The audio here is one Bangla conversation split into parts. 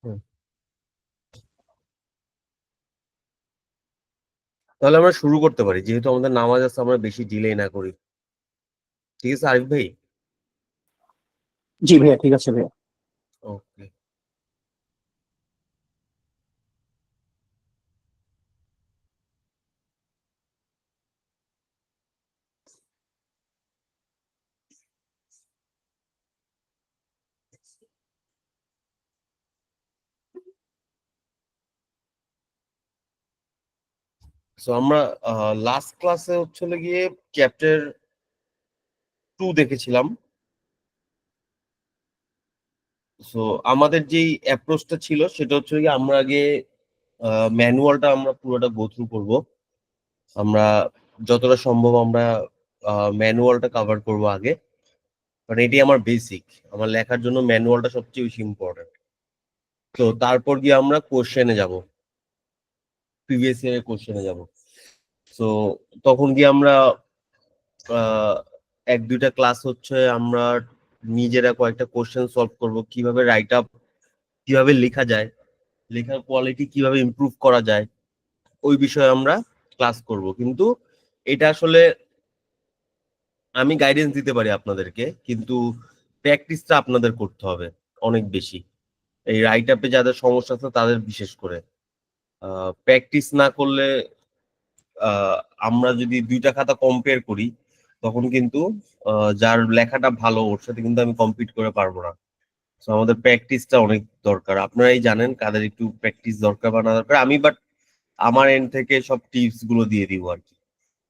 হুম। তাহলে আমরা শুরু করতে পারি, যেহেতু আমাদের নামাজ আছে, আমরা বেশি ডিলে না করি। ঠিক আছে আরিফ ভাই? জি ভাইয়া, ঠিক আছে ভাইয়া। ওকে। সো আমরা লাস্ট ক্লাসে হচ্ছে গিয়ে চ্যাপ্টার 2 দেখেছিলাম। সো আমাদের যেই অ্যাপ্রোচটা ছিল সেটা হচ্ছে গিয়ে আমরা আগে ম্যানুয়ালটা আমরা পুরোটা গো থ্রু করবো। আমরা যতটা সম্ভব আমরা ম্যানুয়ালটা কভার করব আগে, কারণ এটি আমার বেসিক। আমার লেখার জন্য ম্যানুয়ালটা সবচেয়ে বেশি ইম্পর্টেন্ট। তো তারপর গিয়ে আমরা কোশ্চেনে যাব, প্রিভিয়াস ইয়ারের কোশ্চেনে যাব। তো তখন গিয়ে আমরা আহ, এক দুইটা ক্লাস হচ্ছে আমরা নিজেরা কয়েকটা কোশ্চেন সলভ করব, কিভাবে রাইট আপ, কিভাবে লেখা যায়, লেখার কোয়ালিটি কিভাবে ইমপ্রুভ করা যায়, ওই বিষয়ে আমরা ক্লাস করব। কিন্তু এটা আসলে আমি গাইডেন্স দিতে পারি আপনাদেরকে, কিন্তু প্র্যাকটিসটা আপনাদের করতে হবে অনেক বেশি। এই রাইট আপে যাদের সমস্যা আছে তাদের বিশেষ করে প্র্যাকটিস না করলে, আহ, আমরা যদি দুইটা খাতা কম্পেয়ার করি তখন কিন্তু যার লেখাটা ভালো ওর সাথে কিন্তু আমি কম্পিট করে পারবো না। তো আমাদের প্র্যাকটিসটা অনেক দরকার। আপনারাই জানেন কাদের একটু প্র্যাকটিস দরকার বা না দরকার। আমি বাট আমার এন্ড থেকে সব টিপস গুলো দিয়ে দিব আর কি,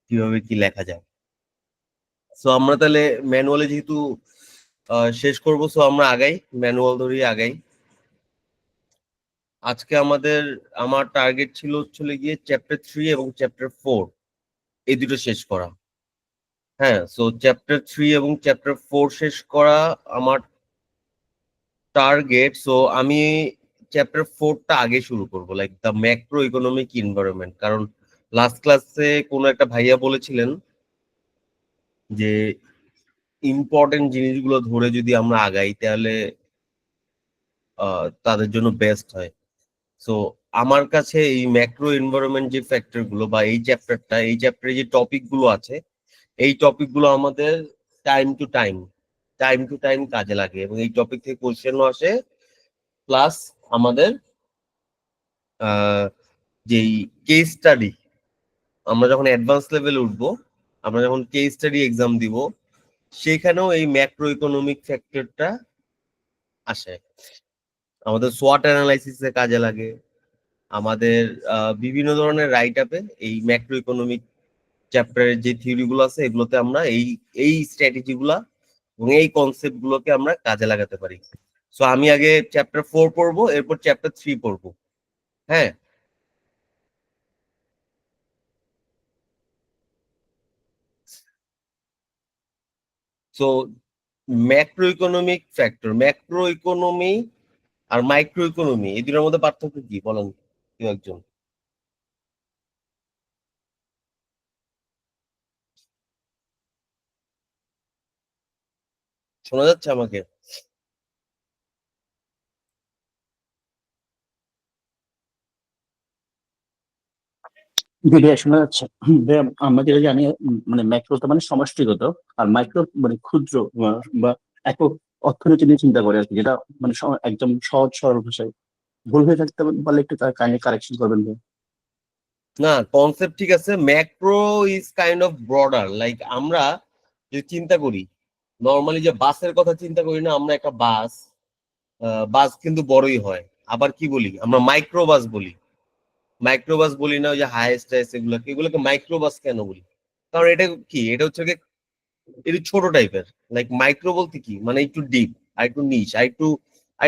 কিভাবে কি লেখা যায়। সো আমরা তাহলে ম্যানুয়ালে যেহেতু শেষ করবো, সো আমরা আগাই, ম্যানুয়াল ধরেই আগাই। আজকে আমার টার্গেট ছিল হচ্ছে গিয়ে চ্যাপ্টার 3 এবং চ্যাপ্টার 4 এই দুটো শেষ করা। হ্যাঁ, সো চ্যাপ্টার 3 এবং চ্যাপ্টার 4 শেষ করা আমার টার্গেট। সো আমি চ্যাপ্টার 4টা আগে শুরু করব, like the macro economic environment. কারণ লাস্ট ক্লাসে কোনো একটা ভাইয়া বলেছিলেন যে ইম্পর্টেন্ট জিনিসগুলো ধরে যদি আমরা আগাই তাহলে তাদের জন্য বেস্ট হয়। সো আমার কাছে এই ম্যাক্রো এনভায়রনমেন্ট যে ফ্যাক্টর গুলো বা এই চ্যাপ্টারে যে টপিক গুলো আছে, এই টপিক গুলো আমাদের টাইম টু টাইম কাজে লাগে, এবং এই টপিক থেকে কোশ্চেনও আসে। প্লাস আমাদের আহ, যেই কেস স্টাডি, আমরা যখন অ্যাডভান্স লেভেলে উঠবো, আমরা যখন কেস স্টাডি এক্সাম দিব, সেখানেও এই ম্যাক্রো ইকোনমিক ফ্যাক্টরটা আসে। আমাদের সোয়াট অ্যানালাইসিসে কাজে লাগে, আমাদের বিভিন্ন ধরনের রাইট আপে এই ম্যাক্রো ইকোনমিক চ্যাপ্টারের যে থিওরি গুলো আছে এগুলোতে আমরা এই এই স্ট্র্যাটেজি গুলা এবং এই কনসেপ্ট গুলোকে আমরা কাজে লাগাতে পারি। সো আমি আগে চ্যাপ্টার 4 পড়বো, এরপর চ্যাপ্টার 3 পড়বো। হ্যাঁ। So macro economic factor, macro economy আর মাইক্রো ইকোনমি, এই দুটোর মধ্যে পার্থক্য কি বলেন কেউ একজন? শোনা যাচ্ছে আমাকে? জি ভাইয়া, শোনা যাচ্ছে। ভাইয়া, আমরা যেটা জানি, মানে ম্যাক্রোটা মানে সমষ্টিগত, আর মাইক্রো মানে ক্ষুদ্র বা একক অর্থনীতি নিয়ে চিন্তা করে আর কি, যেটা মানে একদম সহজ সরল ভাষায়। ভুল হয়ে থাকতে পারলে একটু তার কাইন্ডলি কারেকশন করবেন ভাইয়া। না, কনসেপ্ট ঠিক আছে। Macro is kind of broader, like আমরা যদি চিন্তা করি, নর্মালি যে বাসের কথা চিন্তা করি না আমরা, একটা বাস, বাস কিন্তু বড়ই হয়। আবার কি বলি আমরা, মাইক্রোবাস বলি। মাইক্রোবাস বলি না ওই যে হাইস্ট টাইস, এগুলোকে এগুলোকে মাইক্রোবাস কেন বলি? কারণ এটা কি, এটা হচ্ছে গিয়ে একটু ছোট টাইপের। লাইক মাইক্রো বলতে কি মানে একটু ডিপ, আর একটু নিচ, আর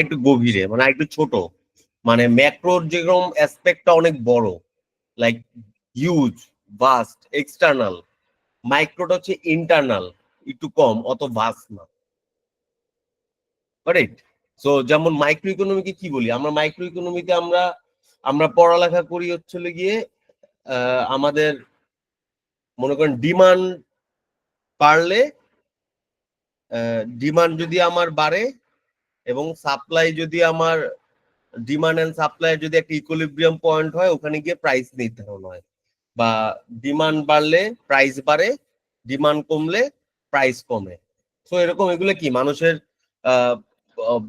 একটু গভীরে, মানে আর একটু ছোট। মানে ম্যাক্রোর যেরকম অ্যাসপেক্টটা অনেক বড়, লাইক হিউজ, ভাস্ট, এক্সটার্নাল। মাইক্রোটা হচ্ছে ইন্টারনাল, একটু কম, অত ভাস্ট না। কারেক্ট? সো যেমন মাইক্রো ইকোনমিকে কি বলি আমরা, মাইক্রো ইকোনমিতে আমরা আমরা পড়ালেখা করি হচ্ছে গিয়ে আমাদের মনে করেন ডিমান্ড বাড়লে, ডিমান্ড যদি আমার বাড়ে এবং সাপ্লাই যদি আমার ডিমান্ড এন্ড সাপ্লাই যদি একটা ইকুইলিব্রিয়াম পয়েন্ট হয়, ওখানে গিয়ে প্রাইস নির্ধারণ হয়, বা ডিমান্ড বাড়লে প্রাইস বাড়ে, ডিমান্ড কমলে প্রাইস কমে। তো এরকম এগুলো কি মানুষের আহ,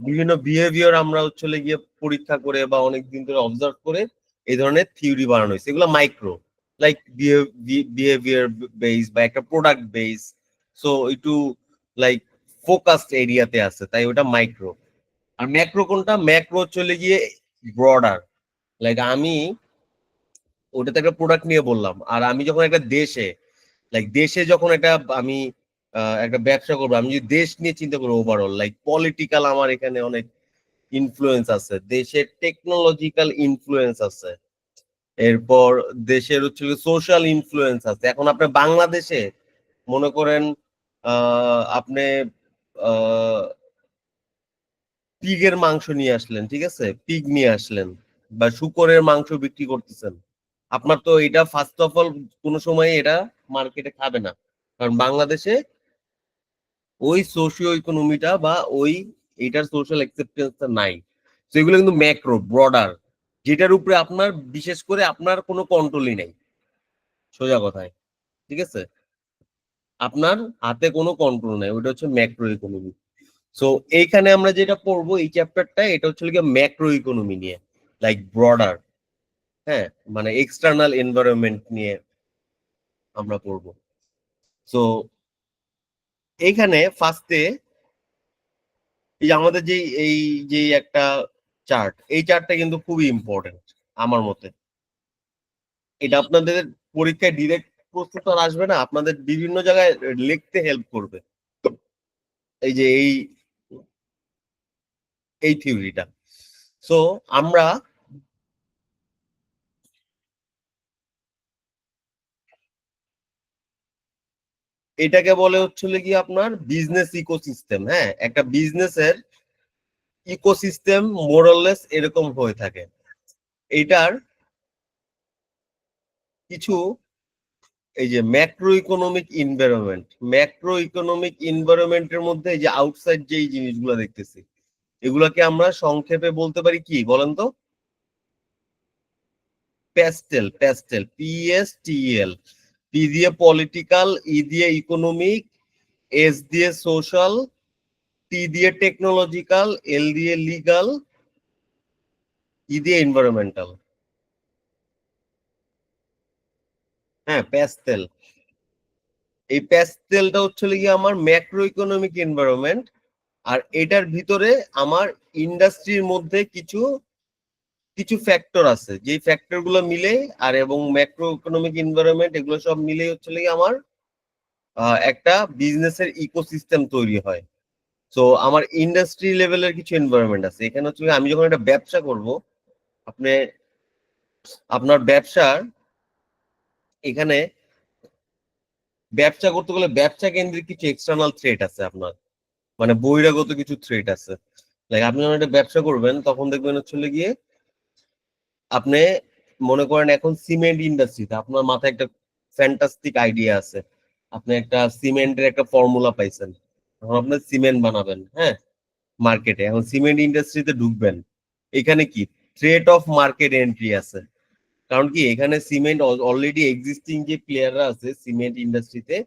বিভিন্ন বিহেভিয়ার আমরা হচ্ছে গিয়ে পরীক্ষা করে বা অনেক দিন ধরে অবজার্ভ করে এই ধরনের থিওরি বানানো হয়েছে। এগুলো মাইক্রো, লাইক বিহেভিয়ার বেস বা একটা প্রোডাক্ট বেস। সো একটু লাইক ফোকাসড এরিয়াতে আছে, তাই ওটা মাইক্রো। আর ম্যাক্রো কোনটা? ম্যাক্রো চলে গিয়ে ব্রডার, লাইক আমি ওটাতে একটা প্রোডাক্ট নিয়ে বললাম, আর আমি যখন একটা দেশে, লাইক দেশে যখন একটা আমি একটা ব্যবসা করবো, আমি যদি দেশ নিয়ে চিন্তা করবো ওভারঅল, লাইক পলিটিক্যাল আমার এখানে অনেক ইনফ্লুয়েন্স আছে, দেশের টেকনোলজিক্যাল ইনফ্লুয়েন্স আছে, এরপর দেশের হচ্ছে সোশ্যাল ইনফ্লুয়েন্স আছে। এখন আপনি বাংলাদেশে মনে করেন আপনি পিগের মাংস নিয়ে আসলেন, ঠিক আছে, পিগ নিয়ে আসলেন বা শুকরের মাংস বিক্রি করতেছেন, আপনার তো এটা ফার্স্ট অফ অল কোনো সময় এটা মার্কেটে খাবে না, কারণ বাংলাদেশে ওই সোশিও ইকোনমিটা বা ওই এটার সোশ্যাল অ্যাকসেপ্টেন্সটা নাই। তো এগুলো কিন্তু ম্যাক্রো ব্রডার, যেটার উপরে আপনার বিশেষ করে আপনার কোনো কন্ট্রোলই নেই, সোজা কথায়, ঠিক আছে, আপনার হাতে কোনো কন্ট্রোল নেই, ওটা হচ্ছে ম্যাক্রো ইকোনমি। সো এইখানে আমরা যেটা পড়বো এই চ্যাপ্টারটা, এটা হচ্ছে ম্যাক্রো ইকোনমি নিয়ে, লাইক ব্রডার, হ্যাঁ, মানে এক্সটার্নাল এনভায়রনমেন্ট নিয়ে আমরা পড়বো। সো এইখানে ফার্স্টে এই যে আমাদের যে এই যে একটা চার্ট, এই চার্টটা কিন্তু খুবই ইম্পর্টেন্ট আমার মতে। এটা আপনাদের পরীক্ষায় ডিরেক্ট প্রশ্ন আর আসবে না, আপনাদের বিভিন্ন জায়গায় লিখতে হেল্প করবে এই যে এই থিওরিটা। সো আমরা এটাকে বলে হচ্ছিল কি আপনার বিজনেস ইকোসিস্টেম। হ্যাঁ, একটা বিজনেসের ইকোসিস্টেম মোরলেস এরকম হয়ে থাকে। এটার কিছু এই যে macro economic environment, macro economic এনভায়রনমেন্টের মধ্যে এই যে আউটসাইড যেই জিনিসগুলো দেখতেছি, এগুলাকে আমরা সংক্ষেপে বলতে পারি কি বলেন তো? Pastel, pastel, PSTEL। পি দিয়ে পলিটিক্যাল, ই দিয়ে ইকোনমিক, এস দিয়ে সোশ্যাল, টি দিয়ে টেকনোলজিক্যাল, এল দিয়ে লিগাল, ই দিয়ে এনভায়রনমেন্টাল। হ্যাঁ, প্যাস্টেল। এই প্যাস্টেলটা হচ্ছে গিয়ে আমার ম্যাক্রো ইকোনমিক এনভায়রনমেন্ট, আর এটার ভিতরে আমার ইন্ডাস্ট্রির মধ্যে কিছু কিছু ফ্যাক্টর আছে, যেই ফ্যাক্টর গুলো মিলে আর এবং ম্যাক্রো ইকোনমিক এনভায়রনমেন্ট এগুলো সব মিলে হচ্ছে গিয়ে আমার একটা বিজনেসের ইকোসিস্টেম তৈরি হয়। তো আমার ইন্ডাস্ট্রি লেভেলের কিছু এনভায়রনমেন্ট আছে। এখানে হচ্ছে আমি যখন একটা ব্যবসা করব, আপনি আপনার ব্যবসার এখানে ব্যবসা করতে গেলে ব্যবসা কেন্দ্রিক কিছু এক্সটার্নাল থ্রেট আছে আপনার, মানে বহিরাগত কিছু থ্রেট আছে। লাইক আপনি যখন একটা ব্যবসা করবেন তখন দেখবেন হচ্ছে গিয়ে আপনি মনে করেন এখন সিমেন্ট ইন্ডাস্ট্রিতে আপনার মাথায় একটা ফ্যান্টাস্টিক আইডিয়া আছে, আপনি একটা সিমেন্টের একটা ফর্মুলা পাইছেন, এখন আপনি সিমেন্ট বানাবেন, হ্যাঁ, মার্কেটে এখন সিমেন্ট ইন্ডাস্ট্রিতে ঢুকবেন। এখানে কি থ্রেট অফ মার্কেট এন্ট্রি আছে, কারণ কি এখানে সিমেন্ট অলরেডি এক্সিস্টিং যে প্লেয়াররা আছে সিমেন্ট ইন্ডাস্ট্রিতে,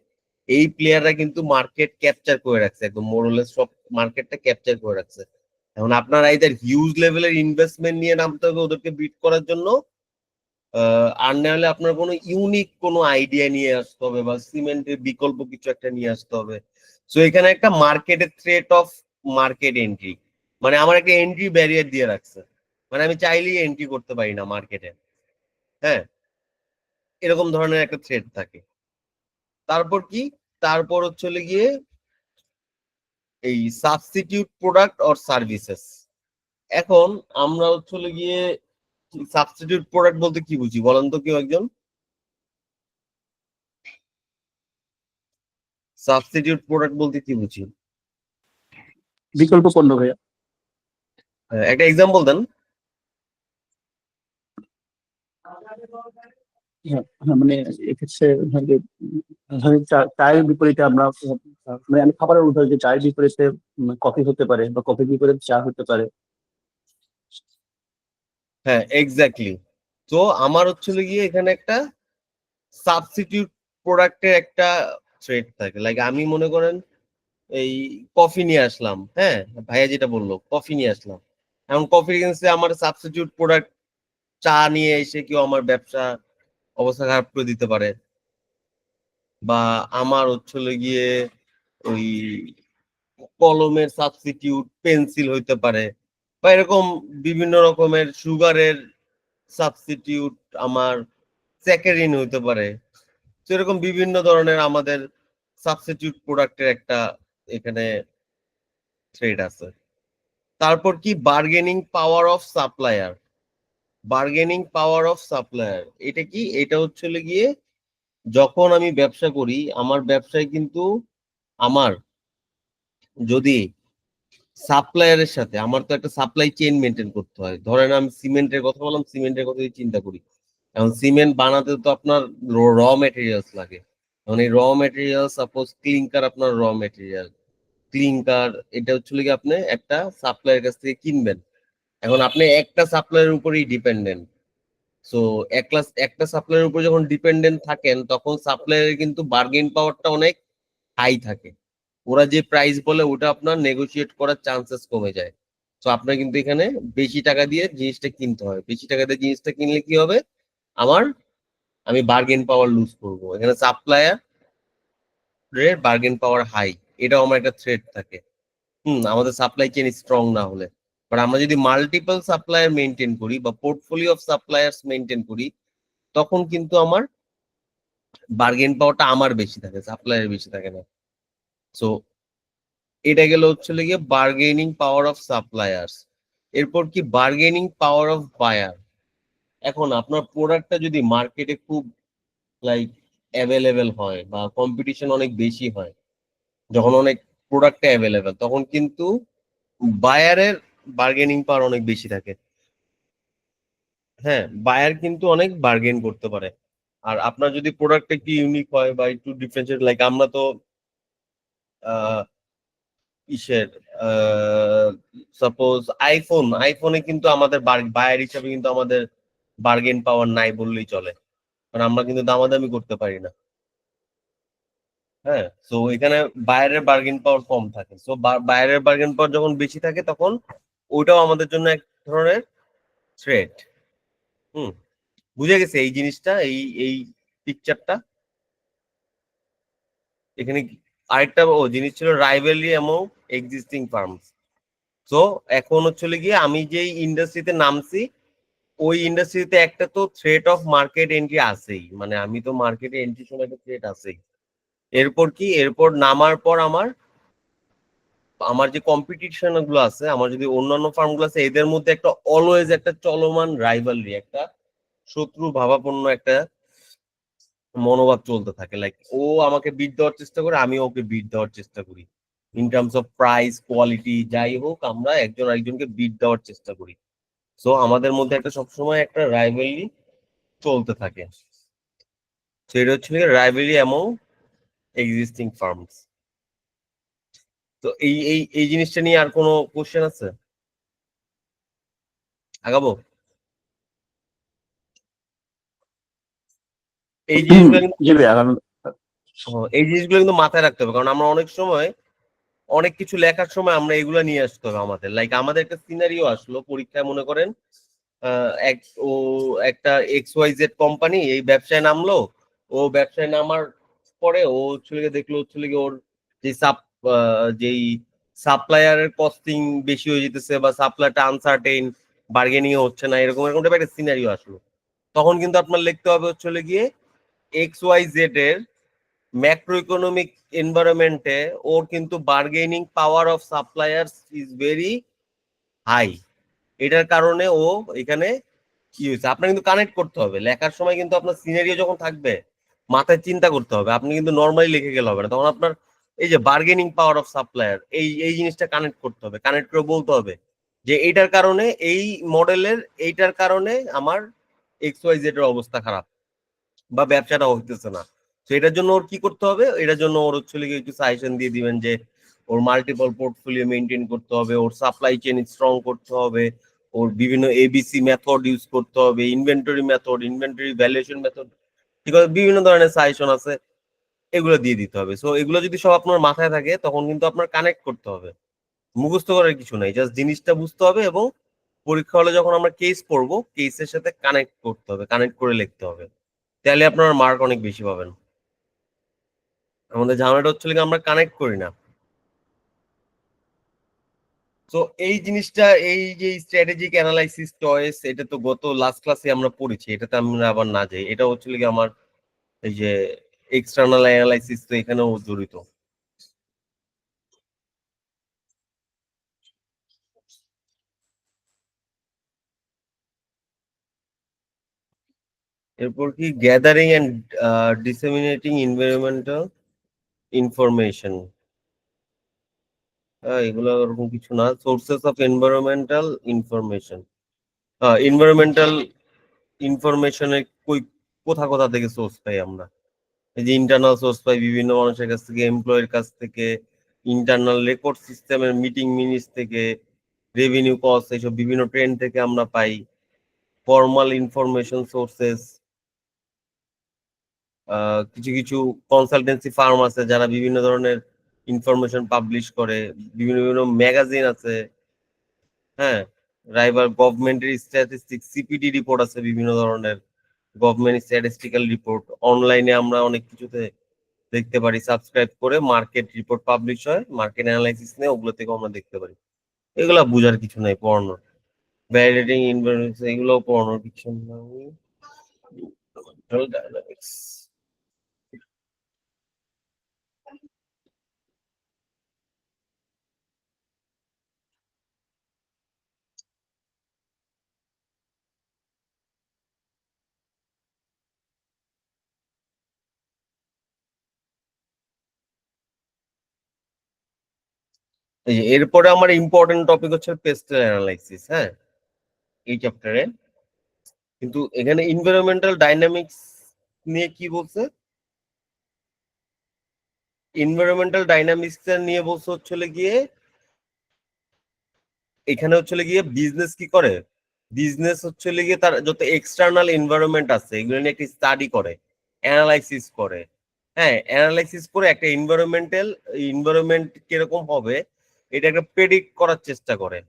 এই প্লেয়াররা কিন্তু মার্কেট ক্যাপচার করে রাখছে, একদম মোরলেস সব মার্কেটটা ক্যাপচার করে রাখছে। এখন আপনারা এদের হিউজ লেভেলের ইনভেস্টমেন্ট নিয়ে নামতে হবে ওদেরকে বিট করার জন্য, আর না হলে আপনার কোনো ইউনিক কোনো আইডিয়া নিয়ে আসতে হবে বা সিমেন্টের বিকল্প কিছু একটা নিয়ে আসতে হবে। সো এখানে একটা মার্কেটের থ্রেট অফ মার্কেট এন্ট্রি, মানে আমার একটা এন্ট্রি ব্যারিয়ার দিয়ে রাখছে, মানে আমি চাইলেই এন্ট্রি করতে পারি না মার্কেটে, হ্যাঁ, এরকম ধরনের একটা থ্রেড থাকে। তারপর কি, তারপর হচ্ছে গিয়ে এই সাবস্টিটিউট প্রোডাক্ট অর সার্ভিসেস। এখন আমরা হচ্ছে গিয়ে সাবস্টিটিউট প্রোডাক্ট বলতে কি বুঝি বলেন তো কেউ একজন? সাবস্টিটিউট প্রোডাক্ট বলতে কি বুঝি? বিকল্প পণ্য ভাইয়া। একটা এক্সাম্পল দেন। হ্যাঁ, হ্যাঁ, মানে এক্ষেত্রে ধরেন চায়ের বিপরীতে আমরা মানে আমি খাবারের উদাহরণ, যে চায়ের বিপরীতে কফি হতে পারে বা কফির বিপরীতে চা হতে পারে। হ্যাঁ, এক্স্যাক্টলি। তো আমার হচ্ছিল গিয়ে এখানে একটা সাবস্টিটিউট প্রোডাক্টের একটা থ্রেড থাকে। লাইক আমি মনে করেন এই কফি নিয়ে আসলাম, হ্যাঁ? ভাইয়া যেটা বলল, কফি নিয়ে আসলাম। এখন কফির এগেইনস্টে আমার সাবস্টিটিউট প্রোডাক্ট চা নিয়ে এসে কেউ আমার ব্যবসা অবস্থা খারাপ করে দিতে পারে। বা আমার হচ্ছিল গিয়ে ওই কলমের সাবস্টিটিউট পেন্সিল হইতে পারে। বা এরকম বিভিন্ন রকমের সুগারের সাবস্টিটিউট আমার স্যাকারিন হইতে পারে। তো এরকম বিভিন্ন ধরনের আমাদের সাবস্টিটিউট প্রোডাক্টের একটা এখানে থ্রেড আছে। তারপর কি bargaining power of supplier. Bargaining power of supplier এটা কি? এটা হচ্ছে হলো গিয়ে যখন আমি ব্যবসা করি, আমার ব্যবসায় কিন্তু আমার যদি সাপ্লায়ারের সাথে আমার তো একটা সাপ্লাই চেইন মেনটেন করতে হয়। ধরেন আমি সিমেন্টের কথা বললাম, সিমেন্টের কথা যদি চিন্তা করি, এখন সিমেন্ট বানাতে তো আপনার র মেটেরিয়ালস লাগে। এখন এই র মেটেরিয়াল সাপোজ ক্লিংকার, আপনার র মেটেরিয়াল ক্লিংকার, এটা হচ্ছে হলো গিয়ে আপনি একটা সাপ্লায়ারের কাছ থেকে কিনবেন। এখন আপনি একটা সাপ্লায়ারের উপরেই ডিপেন্ডেন্ট। সো একটা সাপ্লায়ারের উপর যখন ডিপেন্ডেন্ট থাকেন, তখন সাপ্লায়ারের কিন্তু বার্গেন পাওয়ারটা অনেক হাই থাকে। ওরা যে প্রাইস বলে ওটা আপনার নেগোশিয়েট করার চান্সেস কমে যায়। তো আপনার কিন্তু এখানে বেশি টাকা দিয়ে জিনিসটা কিনতে হয়। বেশি টাকা দিয়ে জিনিসটা কিনলে কি হবে? আমার আমি বার্গেন পাওয়ার লুজ করবো। এখানে সাপ্লায়ার এর বার্গেন পাওয়ার হাই, এটাও আমার একটা থ্রেট থাকে। আমাদের সাপ্লাই চেইন স্ট্রং না হলে। বাট আমরা যদি মাল্টিপল সাপ্লায়ার মেনটেন করি বা পোর্টফোলিও অফ সাপ্লায়ার্স মেনটেন করি, তখন কিন্তু আমার বার্গেন পাওয়ারটা আমার বেশি থাকে, সাপ্লায়ারের বেশি থাকে না। সো এটা গেল হচ্ছে গিয়ে বার্গেনিং পাওয়ার অফ সাপ্লায়ার্স। এরপর কি বার্গেনিং পাওয়ার অফ বায়ার। এখন আপনার প্রোডাক্টটা যদি মার্কেটে খুব লাইক অ্যাভেলেবেল হয় বা কম্পিটিশন অনেক বেশি হয়, যখন অনেক প্রোডাক্টটা অ্যাভেলেবেল, তখন কিন্তু বায়ারের বার্গেনিং পাওয়ার অনেক বেশি থাকে। হ্যাঁ, বায়ার কিন্তু অনেক বার্গেন করতে পারে। আর আপনার যদি প্রোডাক্ট একটু ইউনিক হয় বা একটু ডিফারেন্সিয়েট, লাইক আমরা তো আহ, ইসের সাপোজ আইফোনে কিন্তু আমাদের বায়ার হিসাবে কিন্তু আমাদের বার্গেন পাওয়ার নাই বললেই চলে। কারণ আমরা কিন্তু দামাদামি করতে পারি না। হ্যাঁ, তো এখানে বায়ারের বার্গেন পাওয়ার কম থাকে। তো বায়ারের বার্গেন পাওয়ার যখন বেশি থাকে, তখন ওইটাও আমাদের জন্য এক ধরনের থ্রেট। হুম, বুঝে গেছে এই জিনিসটা, এই পিকচারটা। এখানে আরেকটা জিনিস ছিল রাইভেলরি অ্যামং এক্সিস্টিং ফার্মস। তো এখন হচ্ছে গিয়ে আমি যেই ইন্ডাস্ট্রিতে নামছি, ওই ইন্ডাস্ট্রিতে একটা তো থ্রেট অফ মার্কেট এন্ট্রি আছেই। মানে আমি তো মার্কেটে এন্ট্রির সময় একটা থ্রেট আছেই। এরপর কি, এরপর নামার পর আমার আমার যে কম্পিটিশন গুলো আছে, আমার যদি অন্যান্য ফার্ম গুলো আছে, এদের মধ্যে একটা অলওয়েজ একটা চলমান রাইভালরি, একটা শত্রু ভাবাপন্ন একটা মনোভাব চলতে থাকে। লাইক ও আমাকে বিট দেওয়ার চেষ্টা করে, আমি ওকে বিট দেওয়ার চেষ্টা করি। In terms of price, quality, যাই হোক, আমরা একজন আরেকজনকে বিট দেওয়ার চেষ্টা করি। সো আমাদের মধ্যে একটা সবসময় একটা রাইভেলি চলতে থাকে। সেটা হচ্ছে রাইভেলি অ্যামং এক্সিস্টিং ফার্মস। তো এই জিনিসটা নিয়ে আর কোনো কোশ্চেন আছে? আগাবো? এই জিনিসগুলো কিন্তু জি ভাইয়া এই জিনিসগুলো কিন্তু মাথায় রাখতে হবে, কারণ আমরা অনেক সময় অনেক কিছু লেখার সময় আমরা এগুলা নিয়ে আসতে হবে আমাদের। লাইক আমাদের একটা সিনারিও আসলো পরীক্ষায়, মনে করেন এক ও একটা XYZ কোম্পানি এই ব্যবসায় নামলো। ও ব্যবসায় নামার পরে ও হচ্ছে গিয়ে দেখলো হচ্ছে গিয়ে ওর যে যেই সাপ্লায়ারের কস্টিং বেশি হয়ে যেতেছে বা সাপ্লাইটা আনসার্টেইন, বার্গেনিং হচ্ছে না, এরকম এরকম টাইপের একটা সিনারিও আসলো। তখন কিন্তু আপনার লিখতে হবে হচ্ছে গিয়ে XYZ এর ম্যাক্রো ইকোনমিক এনভায়রনমেন্টে ওর কিন্তু bargaining power of suppliers is very high. এটার কারণে ও এখানে কি হয়েছে আপনার কিন্তু কানেক্ট করতে হবে। লেখার সময় কিন্তু আপনার সিনারিও যখন থাকবে, মাথায় চিন্তা করতে হবে। আপনি কিন্তু নর্মালি লিখে গেলে হবে না, তখন আপনার এই যে বার্গেনিং পাওয়ার অফ সাপ্লায়ার, এই জিনিসটা কানেক্ট করতে হবে, কানেক্ট করে বলতে হবে যে এইটার কারণে, এই মডেলের এইটার কারণে আমার XYZ এর অবস্থা খারাপ বা ব্যবসাটা হইতেছে না। তো এটার জন্য ওর কি করতে হবে? এটার জন্য ওর হচ্ছে একটু সাজেশন দিয়ে দিবেন যে ওর মাল্টিপল পোর্টফোলিও মেনটেন করতে হবে, ওর সাপ্লাই চেইন স্ট্রং করতে হবে, ওর বিভিন্ন এবিসি মেথড ইউজ করতে হবে, inventory method, inventory valuation method, ঠিক আছে, বিভিন্ন ধরনের সাজেশন আছে, এগুলো দিয়ে দিতে হবে। সো এগুলো যদি সব আপনার মাথায় থাকে তখন কিন্তু আপনার কানেক্ট করতে হবে, মুখস্থ করার কিছু নাই, জাস্ট জিনিসটা বুঝতে হবে এবং পরীক্ষা হলে যখন আমরা কেস পড়বো কেসের সাথে কানেক্ট করতে হবে, কানেক্ট করে লিখতে হবে, তাহলে আপনার মার্ক অনেক বেশি পাবেন। আমাদের ঝামেলাটা হচ্ছে কি আমরা কানেক্ট করি না। তো এই জিনিসটা, এই যে স্ট্র্যাটেজিক অ্যানালাইসিস চয়েস, এটা তো গত লাস্ট ক্লাসে আমরা পড়েছি, এটাতে আমরা আবার না যাই, এটা হচ্ছে কি আমার এই যে এক্সটার্নাল অ্যানালাইসিস তো এখানেও জড়িত। এরপর কি gathering and disseminating environmental information, এগুলো ওরকম কিছু না। Sources of environmental information, environmental ইনফরমেশনের কই কোথা কোথা থেকে সোর্স পাই আমরা? এই যে ইন্টারনাল সোর্স পাই বিভিন্ন মানুষের কাছ থেকে, এমপ্লয়ের কাছ থেকে, ইন্টারনাল রেকর্ড সিস্টেমের মিটিং মিনিটস থেকে, রেভিনিউ কস্ট, এইসব বিভিন্ন ট্রেন্ড থেকে আমরা পাই। ফর্মাল ইনফরমেশন সোর্সেস, কিছু কিছু কনসালটেন্সি ফার্ম আছে যারা বিভিন্ন ধরনের ইনফরমেশন পাবলিশ করে, বিভিন্ন বিভিন্ন ম্যাগাজিন আছে, হ্যাঁ, রাইভার গভর্নমেন্টের স্ট্যাটিস্টিক্স, সিপিডি রিপোর্ট আছে বিভিন্ন ধরনের, গভর্নমেন্ট স্ট্যাটিস্টিক্যাল রিপোর্ট, অনলাইনে আমরা অনেক কিছুতে দেখতে পারি, সাবস্ক্রাইব করে মার্কেট রিপোর্ট পাবলিশ হয়, মার্কেট অ্যানালাইসিস নিয়ে, ওগুলো থেকে আমরা দেখতে পারি। এগুলা বোঝার কিছু নাই পড়ানোর, ভ্যালিডেটিং ইনফরমেশন এগুলো পড়ানোর কিছু নাই। ডাইনামিক্স, এই যে এরপরে আমার ইম্পর্টেন্ট টপিক হচ্ছে পেস্টেল অ্যানালাইসিস, হ্যাঁ, এই চ্যাপ্টারে। কিন্তু এখানে এনভায়রনমেন্টাল ডাইনামিক্স নিয়ে কি বলছে? এনভায়রনমেন্টাল ডাইনামিক্স নিয়ে বলছে হচ্ছে গিয়ে, এখানে হচ্ছে গিয়ে বিজনেস কি করে, বিজনেস হচ্ছে গিয়ে তার যত এক্সটার্নাল এনভায়রনমেন্ট আছে এগুলো নিয়ে একটা স্টাডি করে, অ্যানালাইসিস করে, হ্যাঁ, অ্যানালাইসিস করে একটা এনভায়রনমেন্ট কিরকম হবে এটা একটা প্রেডিক্ট করার চেষ্টা করে,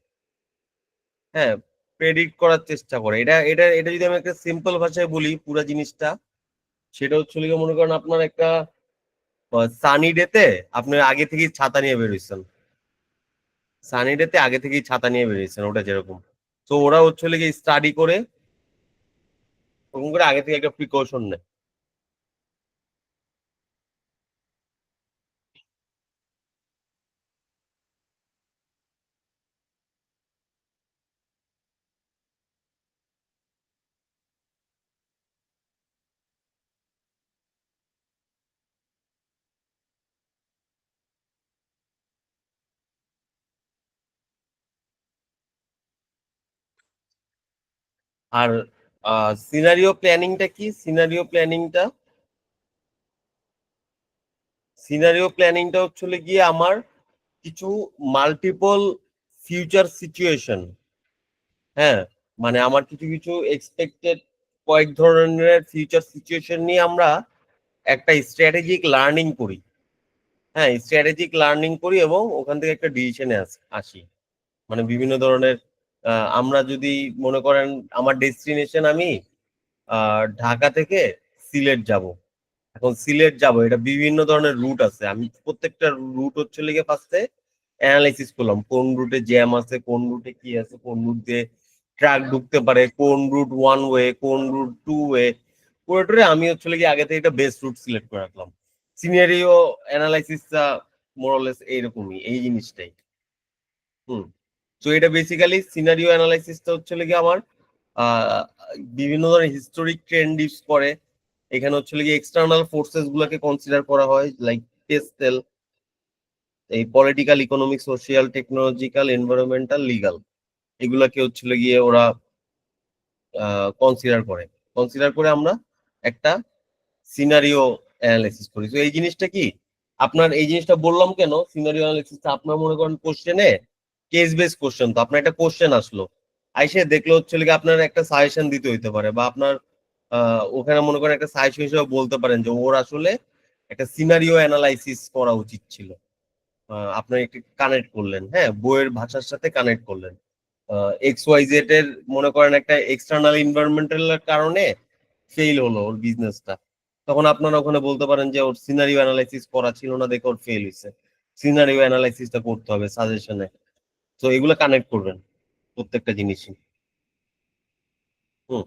হ্যাঁ, প্রেডিক্ট করার চেষ্টা করে। এটা এটা এটা যদি আমি একটা সিম্পল ভাষায় বলি পুরো জিনিসটা, সেটা হচ্ছে গিয়ে মনে করেন আপনার একটা সানি ডেতে আপনি আগে থেকেই ছাতা নিয়ে বেরোইছেন, সানি ডেতে আগে থেকেই ছাতা নিয়ে বেরিয়েছেন, ওটা যেরকম। তো ওরা হচ্ছে গিয়ে স্টাডি করে, ওরকম করে আগে থেকে একটা প্রিকশন নেয়। আর সিনারিও প্ল্যানিংটা কি? সিনারিও প্ল্যানিংটা হচ্ছে গিয়ে আমার কিছু মাল্টিপল ফিউচার সিচুয়েশন, হ্যাঁ, মানে আমার কিছু কিছু এক্সপেক্টেড কয়েক ধরনের ফিউচার সিচুয়েশন নিয়ে আমরা একটা স্ট্র্যাটেজিক লার্নিং করি, হ্যাঁ, স্ট্র্যাটেজিক লার্নিং করি এবং ওখান থেকে একটা ডিসিশনে আসি। মানে বিভিন্ন ধরনের, আমরা যদি মনে করেন আমার ডেস্টিনেশন আমি ঢাকা থেকে সিলেট যাব, এখন সিলেট যাব, এটা বিভিন্ন ধরনের রুট আছে, আমি প্রত্যেকটা রুট হচ্ছে লিগে ফার্স্টে অ্যানালাইসিস করলাম, কোন রুটে জ্যাম আছে, কোন রুটে কি আছে, কোন রুট দিয়ে ট্রাক ঢুকতে পারে, কোন রুট ওয়ান ওয়ে, কোন রুট টু ওয়ে, পুরোটারে আমি হচ্ছে লিগে আগে থেকে একটা বেস্ট রুট সিলেক্ট করে রাখলাম। সিনারিও অ্যানালাইসিসটা মোরলেস এইরকমই, এই জিনিসটাই। হুম। তো এটা বেসিক্যালি সিনারিও অ্যানালাইসিসটা হচ্ছে লিগে আমার আহ, বিভিন্ন ধরনের হিস্টোরিক ট্রেন্ড ইউজ করে, এখানে হচ্ছে গিয়ে এক্সটার্নাল ফোর্সেস গুলোকে কনসিডার করা হয়, লাইক পেস্টেল, এই political, economic, social, technological, environmental, legal, এগুলাকে হচ্ছে গিয়ে ওরা কনসিডার করে, কনসিডার করে আমরা একটা সিনারিও অ্যানালাইসিস করি। তো এই জিনিসটা কি, আপনার এই জিনিসটা বললাম কেন, সিনারিও অ্যানালাইসিসটা আপনার মনে করেন কোশ্চেনে কেস বেস কোশ্চেন, তো আপনার একটা কোশ্চেন আসলো, আইসে দেখলে হচ্ছে কি আপনার একটা সাজেশন দিতে হইতে পারে, বা আপনার ওখানে মনে করেন একটা সাজেশন হিসেবে বলতে পারেন যে ওর আসলে একটা সিনারিও অ্যানালাইসিস করা উচিত ছিল। আপনার একটু কানেক্ট করলেন, হ্যাঁ, বইয়ের ভাষার সাথে কানেক্ট করলেন। এক্স ওয়াই জেড এর মনে করেন একটা এক্সটার্নাল এনভায়রনমেন্টাল কারণে ফেল হলো ওর বিজনেসটা, তখন আপনারা ওখানে বলতে পারেন যে ওর সিনারিও অ্যানালাইসিস করা ছিল না দেখে ওর ফেল হয়েছে, সিনারিও অ্যানালাইসিসটা করতে হবে সাজেশনে। তো এগুলো কানেক্ট করবেন প্রত্যেকটা জিনিসই। হুম।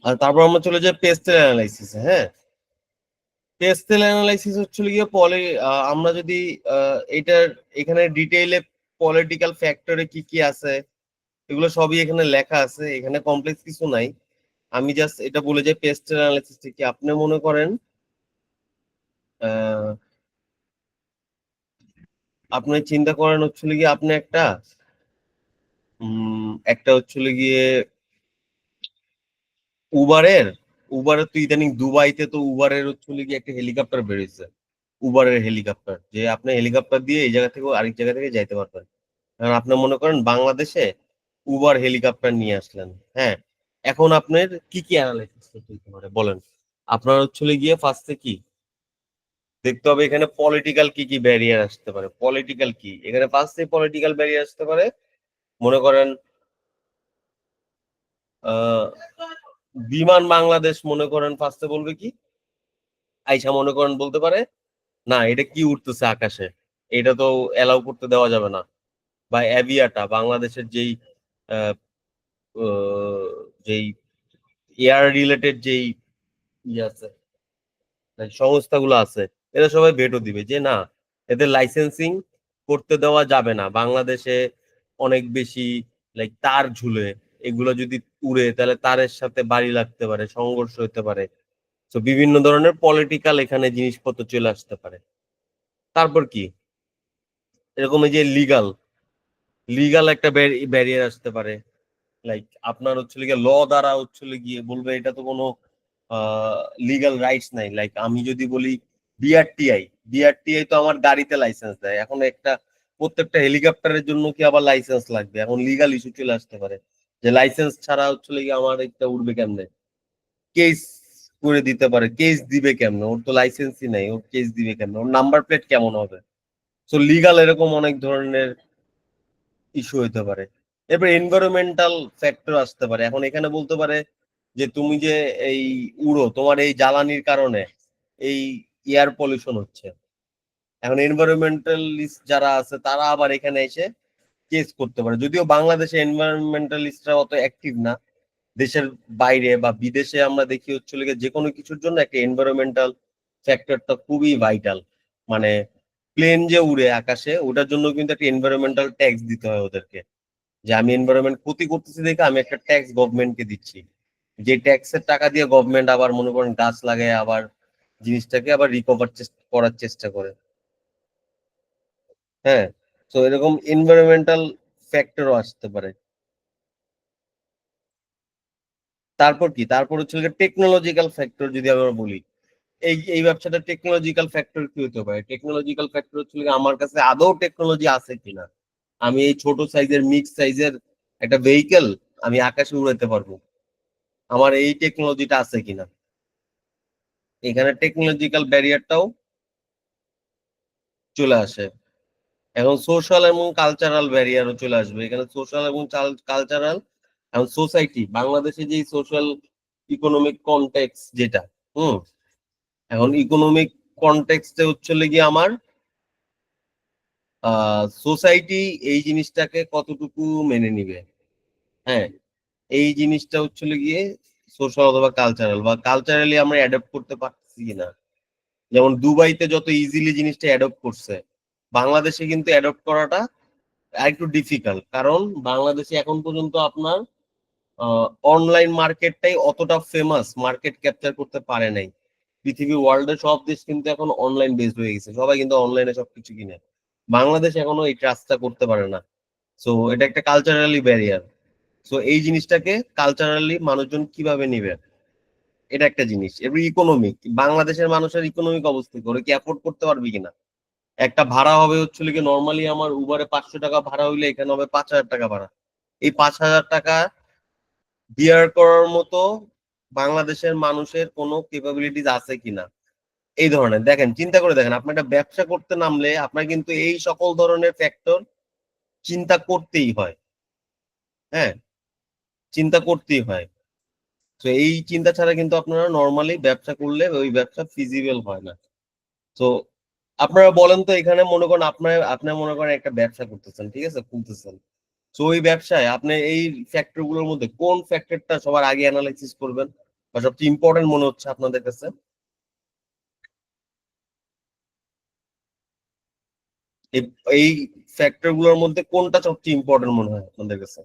আর তারপর আমরা চলে যাই পেস্টেল অ্যানালাইসিস। হ্যাঁ, পেস্টেল অ্যানালাইসিস হচ্ছে গিয়ে আমরা যদি এটার এখানে ডিটেইলে পলিটিক্যাল ফ্যাক্টরে কি কি আছে এগুলো সবই এখানে লেখা আছে, এখানে কমপ্লেক্স কিছু নাই। আমি জাস্ট এটা বলে যাই পেস্টেল অ্যানালাইসিস কি আপনি মনে করেন আহ, আপনি চিন্তা করেন হচ্ছে গিয়ে আপনি একটা হচ্ছে গিয়ে উবারের উবারের তো ইদানিং দুবাইতে তো উবারের হচ্ছে গিয়ে একটা হেলিকপ্টার বেরিয়েছে, উবারের হেলিকপ্টার, যে আপনি হেলিকপ্টার দিয়ে এই জায়গা থেকে আরেক জায়গা থেকে যাইতে পারবেন। কারণ আপনি মনে করেন বাংলাদেশে উবার হেলিকপ্টার নিয়ে আসলেন, হ্যাঁ, এখন আপনার কি কি অ্যানালাইসিস করতে পারে বলেন। আপনার হচ্ছে গিয়ে ফার্স্টে কি দেখতে হবে, এখানে পলিটিক্যাল কি কি ব্যারিয়ার আসতে পারে, পলিটিক্যাল কি এখানে ফার্স্টে পলিটিক্যাল ব্যারিয়ার আসতে পারে। মনে করেন আহ বিমান বাংলাদেশ মনে করেন ফার্স্টে বলবে কি, আইসা মনে করেন বলতে পারে না এটা কি উঠতেছে আকাশে, এটা তো এলাও করতে দেওয়া যাবে না। বা অ্যাভিয়াটা বাংলাদেশের আহ, আহ, যেই এয়ার রিলেটেড ইয়ে আছে, সংস্থাগুলো আছে, এরা সবাই ভেটো দিবে যে না, এদের লাইসেন্সিং করতে দেওয়া যাবে না বাংলাদেশে। অনেক বেশি লাইক তার ঝুলে, এগুলো যদি উড়ে তাহলে তারের সাথে বাড়ি লাগতে পারে, সংঘর্ষ হতে পারে। তো বিভিন্ন ধরনের পলিটিক্যাল এখানে জিনিসপত্র চলে আসতে পারে। তারপর কি এরকম এই যে লিগাল লিগাল একটা ব্যারিয়ার আসতে পারে। লাইক আপনার হচ্ছে গিয়ে ল দ্বারা হচ্ছে গিয়ে বলবে এটা তো কোনো লিগাল রাইটস নাই। লাইক আমি যদি বলি বিআরটিআই, বিআরটিআই তো আমার গাড়িতে লাইসেন্স দেয়, এখন প্রত্যেকটা হেলিকপ্টারের জন্য কি আবার লাইসেন্স লাগবে, এখন লিগাল ইস্যু চলে আসতে পারে যে লাইসেন্স ছাড়া হচ্ছে গিয়ে আমার একটা উড়বে কেমনে, কেস করে দিতে পারে, কেস দিবে কেমনে, ওর তো লাইসেন্সই নাই, ওর কেস দিবে কেমনে, ওর নাম্বার প্লেট কেমন হবে। তো লিগাল এরকম অনেক ধরনের ইস্যু হতে পারে। এরপর এনভায়রনমেন্টাল ফ্যাক্টর আসতে পারে, এখন এখানে বলতে পারে যে তুমি যে এই উড়ো তোমার এই জ্বালানির কারণে এই এয়ার পলিউশন হচ্ছে। এখন এনভায়রনমেন্টালিস্ট যারা আছে তারা আবার এখানে এসে কেস করতে পারে, যদিও বাংলাদেশে এনভায়রনমেন্টালিস্টরা অত অ্যাক্টিভ না। দেশের বাইরে বা বিদেশে আমরা দেখি হচ্ছে যে কোনো কিছুর জন্য একটা এনভায়রনমেন্টাল ফ্যাক্টরটা খুবই ভাইটাল। মানে প্লেন যে উড়ে আকাশে ওটার জন্য কিন্তু একটা এনভায়রনমেন্টাল ট্যাক্স দিতে হয় ওদেরকে, যে আমি এনভায়রনমেন্ট ক্ষতি করতেছি দেখে আমি একটা ট্যাক্স গভর্নমেন্টকে দিচ্ছি, যে ট্যাক্সের টাকা দিয়ে গভর্নমেন্ট আবার মনে করেন গাছ লাগায় আবার জিনিসটাকে আবার রিকভার করার চেষ্টা করে। হ্যাঁ, তো এরকম এনভায়রনমেন্টাল ফ্যাক্টরও আসতে পারে। তারপর কি তারপর হচ্ছে টেকনোলজিক্যাল ফ্যাক্টর যদি আমরা বলি, এই ব্যবসাটা টেকনোলজিক্যাল ফ্যাক্টর কি হতে পারে, টেকনোলজিক্যাল ফ্যাক্টর হচ্ছে আমার কাছে আদৌ টেকনোলজি আছে কিনা, আমি এই ছোট সাইজের মিক্স সাইজের একটা ভেহিকেল আমি আকাশে উড়াতে পারবো, আমার এই টেকনোলজিটা আছে কিনা। এখানে টেকনোলজিক্যাল ব্যারিয়ারটাও চলে আসে। এখন সোশ্যাল এবং কালচারাল ব্যারিয়ারও চলে আসবে এখানে, সোশ্যাল এবং কালচারাল এবং সোসাইটি, বাংলাদেশে যে সোশ্যাল ইকোনমিক কনটেক্সট যেটা, হুম, এখন ইকোনমিক কনটেক্সটে হচ্ছে গিয়ে আমার সোসাইটি এই জিনিসটাকে কতটুকু মেনে নিবে। হ্যাঁ, এই জিনিসটা হচ্ছে গিয়ে সোশ্যাল অথবা কালচারাল, বা কালচারালি আমরা অ্যাডপ্ট করতে পারছি কিনা। যেমন দুবাইতে যত ইজিলি জিনিসটা অ্যাডপ্ট করছে, বাংলাদেশে কিন্তু অ্যাডপ্ট করাটা একটু ডিফিকাল্ট, কারণ বাংলাদেশে এখন পর্যন্ত আপনার অনলাইন মার্কেটটাই অতটা ফেমাস মার্কেট ক্যাপচার করতে পারে নাই। পৃথিবী ওয়ার্ল্ডের সব দেশ কিন্তু এখন অনলাইন বেসড হয়ে গেছে, সবাই কিন্তু অনলাইনে সবকিছু কিনে। বাংলাদেশ এখনো এই ট্রাস্টটা করতে পারে না। সো এটা একটা কালচারালি ব্যারিয়ার। সো এই জিনিসটাকে কালচারালি মানুষজন কিভাবে নিবে, এটা একটা জিনিস। এবার ইকোনমিক, বাংলাদেশের মানুষের ইকোনমিক অবস্থা কি, ওরা কি অ্যাফোর্ড করতে পারবে কিনা। একটা ভাড়া হবে হচ্ছে কি, নর্মালি আমার উবারে 500 টাকা ভাড়া হইলে এখানে হবে 5,000 টাকা ভাড়া। এই 5,000 টাকা বিয়ার করার মতো বাংলাদেশের মানুষের কোনো কেপাবিলিটিস আছে কিনা। এই ধরনের দেখেন, চিন্তা করে দেখেন, আপনি একটা ব্যবসা করতে নামলে আপনার কিন্তু এই সকল ধরনের ফ্যাক্টর চিন্তা করতেই হয়। হ্যাঁ, চিন্তা করতেই হয়। তো এই চিন্তা ছাড়া কিন্তু আপনারা নর্মালি ব্যবসা করলে ওই ব্যবসা ফিজিবল হয় না। তো আপনারা বলেন তো, এখানে মনে করেন আপনার মনে করেন একটা ব্যবসা করতেছেন, ঠিক আছে, খুলতেছেন। তো ওই ব্যবসায় আপনি এই ফ্যাক্টর গুলোর মধ্যে কোন ফ্যাক্টরটা সবার আগে অ্যানালাইসিস করবেন বা সবচেয়ে ইম্পর্টেন্ট মনে হচ্ছে আপনাদের কাছে? এই এই ফ্যাক্টর গুলোর মধ্যে কোনটা সবচেয়ে ইম্পর্টেন্ট মনে হয় আপনাদের কাছে,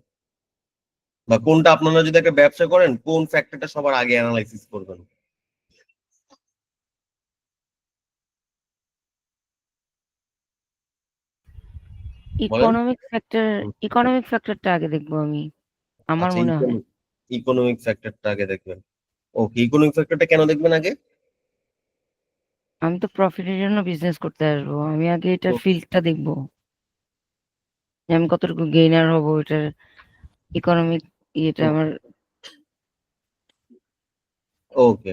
বা কোনটা আপনারা যদি একটা ব্যবসা করেন কোন ফ্যাক্টরটা সবার আগে অ্যানালাইসিস করবেন? বলেন। হুম। ইকোনমিক ফ্যাক্টরটা আগে দেখবো আমি, আমার আচ্ছা, মনে হয়। ইকোনমিক ফ্যাক্টরটা আগে দেখবেন। ওকে, ইকোনমিক ফ্যাক্টরটা কেন দেখবেন আগে? আমি তো প্রফিটের জন্য বিজনেস করতে আসবো, আমি আগে এটার তো ফিল্ডটা দেখবো যে আমি কতটুকু গেইনার হবো, এটার ইকোনমিক ইয়েটা আমার। ওকে,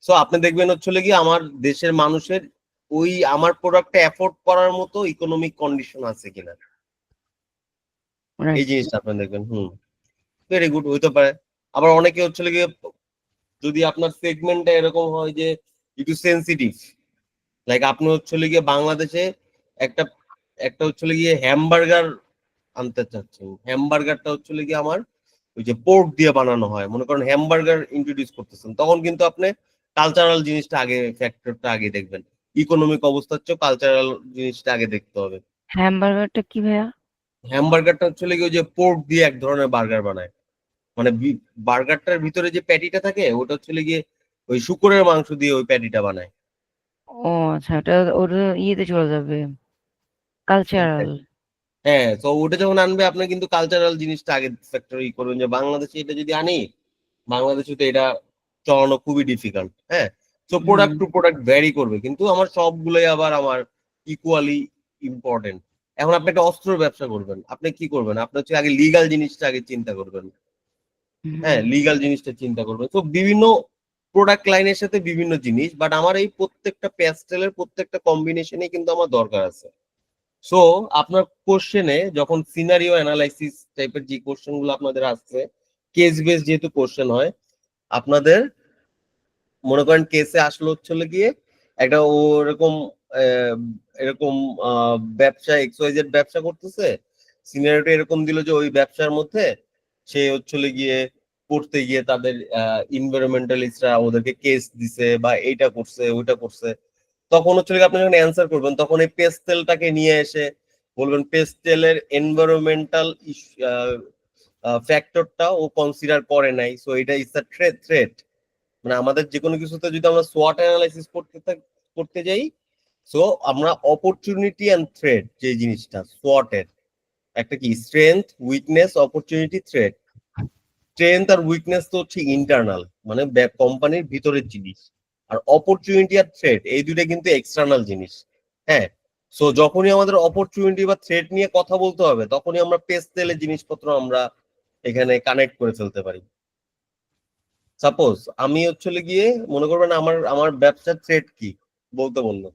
সো আপনি দেখবেন হচ্ছে কি আমার দেশের মানুষের ওই আমার প্রোডাক্টটা অ্যাফোর্ড করার মতো ইকোনমিক কন্ডিশন আছে কিনা, এই রাইট। জিনিসটা আপনি দেখবেন। ভেরি গুড, হইতে পারে। আবার অনেকে হচ্ছে গিয়ে, যদি আপনার সেগমেন্টটা এরকম হয় যে একটু সেন্সিটিভ, লাইক আপনি হচ্ছে গিয়ে বাংলাদেশে একটা একটা হচ্ছে গিয়ে হ্যামবার্গার আনতে চাচ্ছেন, হ্যামবার্গারটা হচ্ছে গিয়ে আমার ওই যে পোর্ক দিয়ে বানানো হয়, মনে করেন হ্যামবার্গার ইন্ট্রোডিউস করতেছেন, তখন কিন্তু আপনি কালচারাল জিনিসটা আগে, ফ্যাক্টরটা আগে দেখবেন। ইকোনমিক অবস্থা হচ্ছে কালচারাল জিনিসটা আগে দেখতে হবে। হ্যামবার্গারটা কি ভাইয়া? হ্যামবার্গারটা হচ্ছে গিয়ে ওই যে পোর্ক দিয়ে এক ধরনের বার্গার বানায়, মানে বার্গারটার ভিতরে যে প্যাটিটা থাকে ওটা হচ্ছে গিয়ে ওই শুকরের মাংস দিয়ে ওই প্যাটিটা বানায়। ও আচ্ছা, ওটা ওটা ইয়েতে চলে যাবে, কালচারাল। হ্যাঁ, তো ওটা যখন আনবে আপনি কিন্তু কালচারাল জিনিসটা আগে ফ্যাক্টরি করবেন, যে বাংলাদেশে এটা যদি আনি, বাংলাদেশে তো এটা চালানো খুবই ডিফিকাল্ট। হ্যাঁ, তো হুম। প্রোডাক্ট টু প্রোডাক্ট ভ্যারি করবে, কিন্তু আমার সবগুলোই আবার আমার ইকুয়ালি ইম্পর্টেন্ট। এখন আপনি একটা অস্ত্রের ব্যবসা করবেন, আপনি কি করবেন, আপনি হচ্ছে আগে লিগাল জিনিসটা আগে চিন্তা করবেন। হ্যাঁ, হুম। লিগাল জিনিসটা চিন্তা করবেন। তো বিভিন্ন প্রোডাক্ট লাইনের সাথে বিভিন্ন জিনিস, বাট আমার এই প্রত্যেকটা প্যাস্টেলের প্রত্যেকটা কম্বিনেশনে কিন্তু আমার দরকার আছে। সো আপনার কোশ্চেনে যখন সিনারিও অ্যানালাইসিস টাইপের যে কোশ্চেন গুলো আপনাদের আসছে, কেস বেস যেহেতু কোশ্চেন হয় আপনাদের, মনে করেন কেসে আসলো হচ্ছে গিয়ে একটা ওরকম আহ, এরকম ব্যবসা এক্সওয়াইজেড ব্যবসা করতেছে, সিনিয়রিটি এরকম দিল যে ওই ব্যবসার মধ্যে সে হচ্ছে গিয়ে করতে গিয়ে তাদের ইনভায়রনমেন্টালিস্টরা ওদেরকে কেস দিছে বা এইটা করছে ওইটা করছে। তখন হচ্ছে গিয়ে আপনি যখন অ্যান্সার করবেন তখন এই পেস্টেলটাকে নিয়ে এসে বলবেন পেস্টেলের এনভায়রনমেন্টাল ফ্যাক্টরটা ও কনসিডার করে নাই, সো এটা ইজ আ থ্রেট। মানে আমাদের যে কোনো কিছুতে যদি আমরা সোয়াট অ্যানালাইসিস করতে যাই, সো আমরা অপরচুনিটি এন্ড থ্রেট যে জিনিসটা সোয়াটের একটা কি strength, weakness, opportunity, threat. Strength আর উইকনেস তো হচ্ছে ইন্টারনাল, মানে কোম্পানির ভিতরের জিনিস। আর অপরচুনিটি আর থ্রেট এই দুইটা কিন্তু এক্সটার্নাল জিনিস। হ্যাঁ, সো যখনই আমাদের অপরচুনিটি বা থ্রেট নিয়ে কথা বলতে হবে তখনই আমরা পেস্টেলের জিনিসপত্র আমরা এখানে কানেক্ট করে ফেলতে পারি। সাপোজ আমি হচ্ছে গিয়ে মনে করবেন আমার আমার ব্যবসার থ্রেট কি বলতে বললো,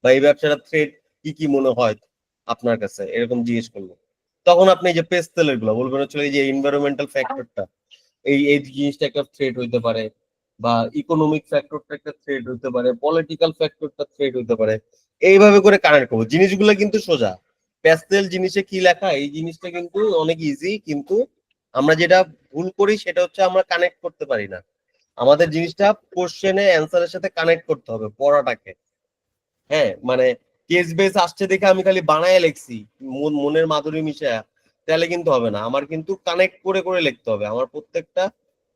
বা এই ব্যবসার থ্রেট কি কি মনে হয় আপনার কাছে, এরকম জিজ্ঞেস করলো, তখন আপনি এই যে পেস্টেলের গুলো বলবেন হচ্ছে এই যে এনভায়রনমেন্টাল ফ্যাক্টরটা, এই জিনিসটা একটা থ্রেট হইতে পারে, বা ইকোনমিক ফ্যাক্টরটা একটা থ্রেট হইতে পারে, পলিটিক্যাল ফ্যাক্টরটা থ্রেট হইতে পারে। এইভাবে করে কানেক্ট করবো জিনিসগুলো, কিন্তু সোজা প্যাস্টেল জিনিসে কি লেখা এই জিনিসটা কিন্তু অনেক ইজি, কিন্তু আমরা যেটা ভুল করি সেটা হচ্ছে আমরা কানেক্ট করতে পারি না। আমাদের জিনিসটা কোশ্চেনে অ্যান্সারের সাথে কানেক্ট করতে হবে পড়াটাকে। হ্যাঁ, মানে কেস বেস আসছে দেখে আমি খালি বানায় লিখছি মনের মাধুরী মিশায়া, তাহলে কিন্তু হবে না। আমার কিন্তু কানেক্ট করে করে লিখতে হবে। আমার প্রত্যেকটা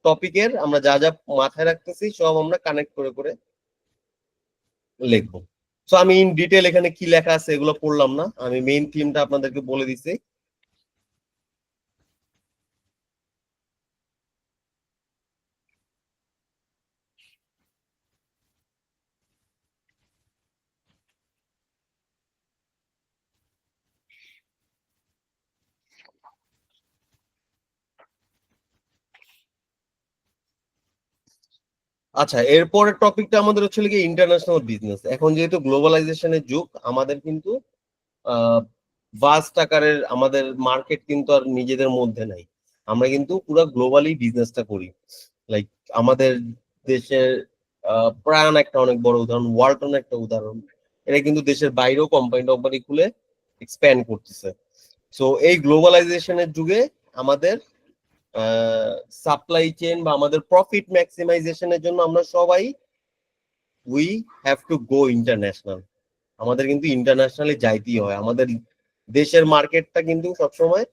টপিকের আমরা যা যা মাথায় রাখতেছি সব আমরা কানেক্ট করে করে লিখবো। সো আমি ইন ডিটেল এখানে কি লেখা আছে এগুলো পড়লাম না, আমি মেইন থিমটা আপনাদেরকে বলে দিছি। আচ্ছা, এরপরের টপিকটা আমাদের হচ্ছে কি ইন্টারন্যাশনাল বিজনেস। এখন যেহেতু গ্লোবালাইজেশনের যুগ, আমাদের কিন্তু ভাস্ট আকারের আমাদের মার্কেট কিন্তু আর নিজেদের মধ্যে নাই। আমরা কিন্তু পুরো গ্লোবালি বিজনেসটা করি। লাইক আমাদের দেশের প্রাণ একটা অনেক বড় উদাহরণ, ওয়ালটন একটা উদাহরণ। এটা কিন্তু দেশের বাইরেও কোম্পানি টোম্পানি খুলে এক্সপ্যান্ড করতেছে। সো এই গ্লোবালাইজেশনের যুগে আমাদের সাপ্লাই চেইন বা আমাদের প্রফিট ম্যাক্সিমাইজেশনের জন্য আমরা সবাই we have to go international. আমাদের কিন্তু ইন্টারন্যাশনালি যাইতেই হয়। আমাদের দেশের মার্কেটটা কিন্তু সবসময়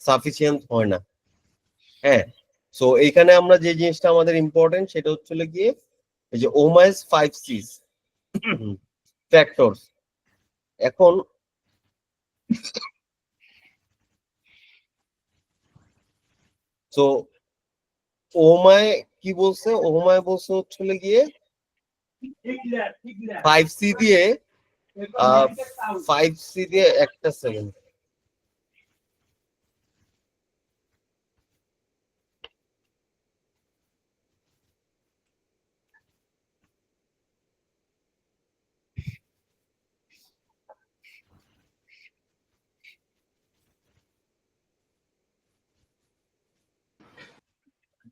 সাফিসিয়েন্ট হয় না। হ্যাঁ, সো এইখানে আমরা যে জিনিসটা আমাদের ইম্পর্টেন্ট সেটা হচ্ছে গিয়ে এই যে ওমাইস 5 C's ফ্যাক্টরস। এখন সো ওমায় কি বলছে, ওমায় বলছে হচ্ছে গিয়ে 5C দিয়ে 5C দিয়ে একটা সেকেন্ড।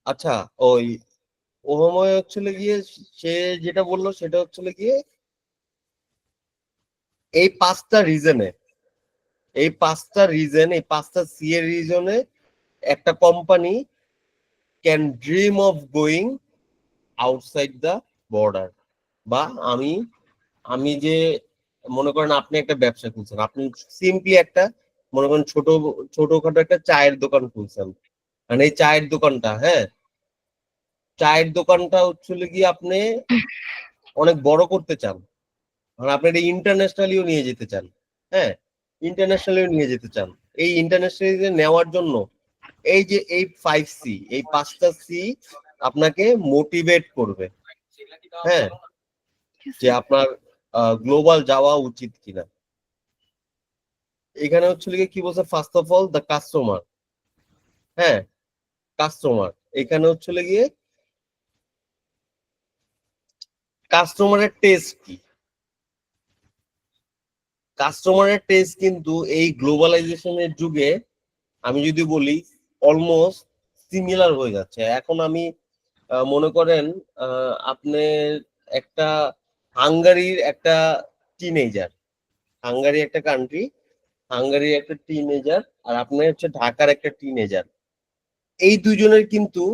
আচ্ছা, ওই ওময় হচ্ছে গিয়ে সে যেটা বললো সেটা হচ্ছে গিয়ে এই 5টা রিজনে, এই 5টা সি এর রিজনে একটা company can dream of going outside the border. বা আমি আমি যে মনে করেন আপনি একটা ব্যবসা খুলছেন, আপনি সিম্পলি একটা মনে করেন ছোটখাটো একটা চায়ের দোকান খুলছেন। মানে এই চায়ের দোকানটা, হ্যাঁ, চায়ের দোকানটা হচ্ছে গিয়ে আপনি অনেক বড় করতে চান। মানে আপনি এটা ইন্টারন্যাশনালিও নিয়ে যেতে চান। হ্যাঁ, ইন্টারন্যাশনালিও নিয়ে যেতে চান। এই ইন্টারন্যাশনালি নেওয়ার জন্য এই যে এই 5C, এই 5টা C আপনাকে মোটিভেট করবে। হ্যাঁ, যে আপনার গ্লোবাল যাওয়া উচিত কিনা। এখানে হচ্ছে কি বলছে, first of all the customer. হ্যাঁ, কাস্টমার। এখানে হচ্ছে গিয়ে কাস্টমারের টেস্ট কি, কাস্টমারের টেস্ট কিন্তু এই গ্লোবালাইজেশনের যুগে আমি যদি বলি অলমোস্ট সিমিলার হয়ে যাচ্ছে। এখন আমি মনে করেন আপনি একটা হাঙ্গারির একটা টিনেজার, হাঙ্গারি একটা কান্ট্রি, হাঙ্গারির একটা টিনেজার, আর আপনি হচ্ছে ঢাকার একটা টিনেজার। এই দুজনের কিন্তু,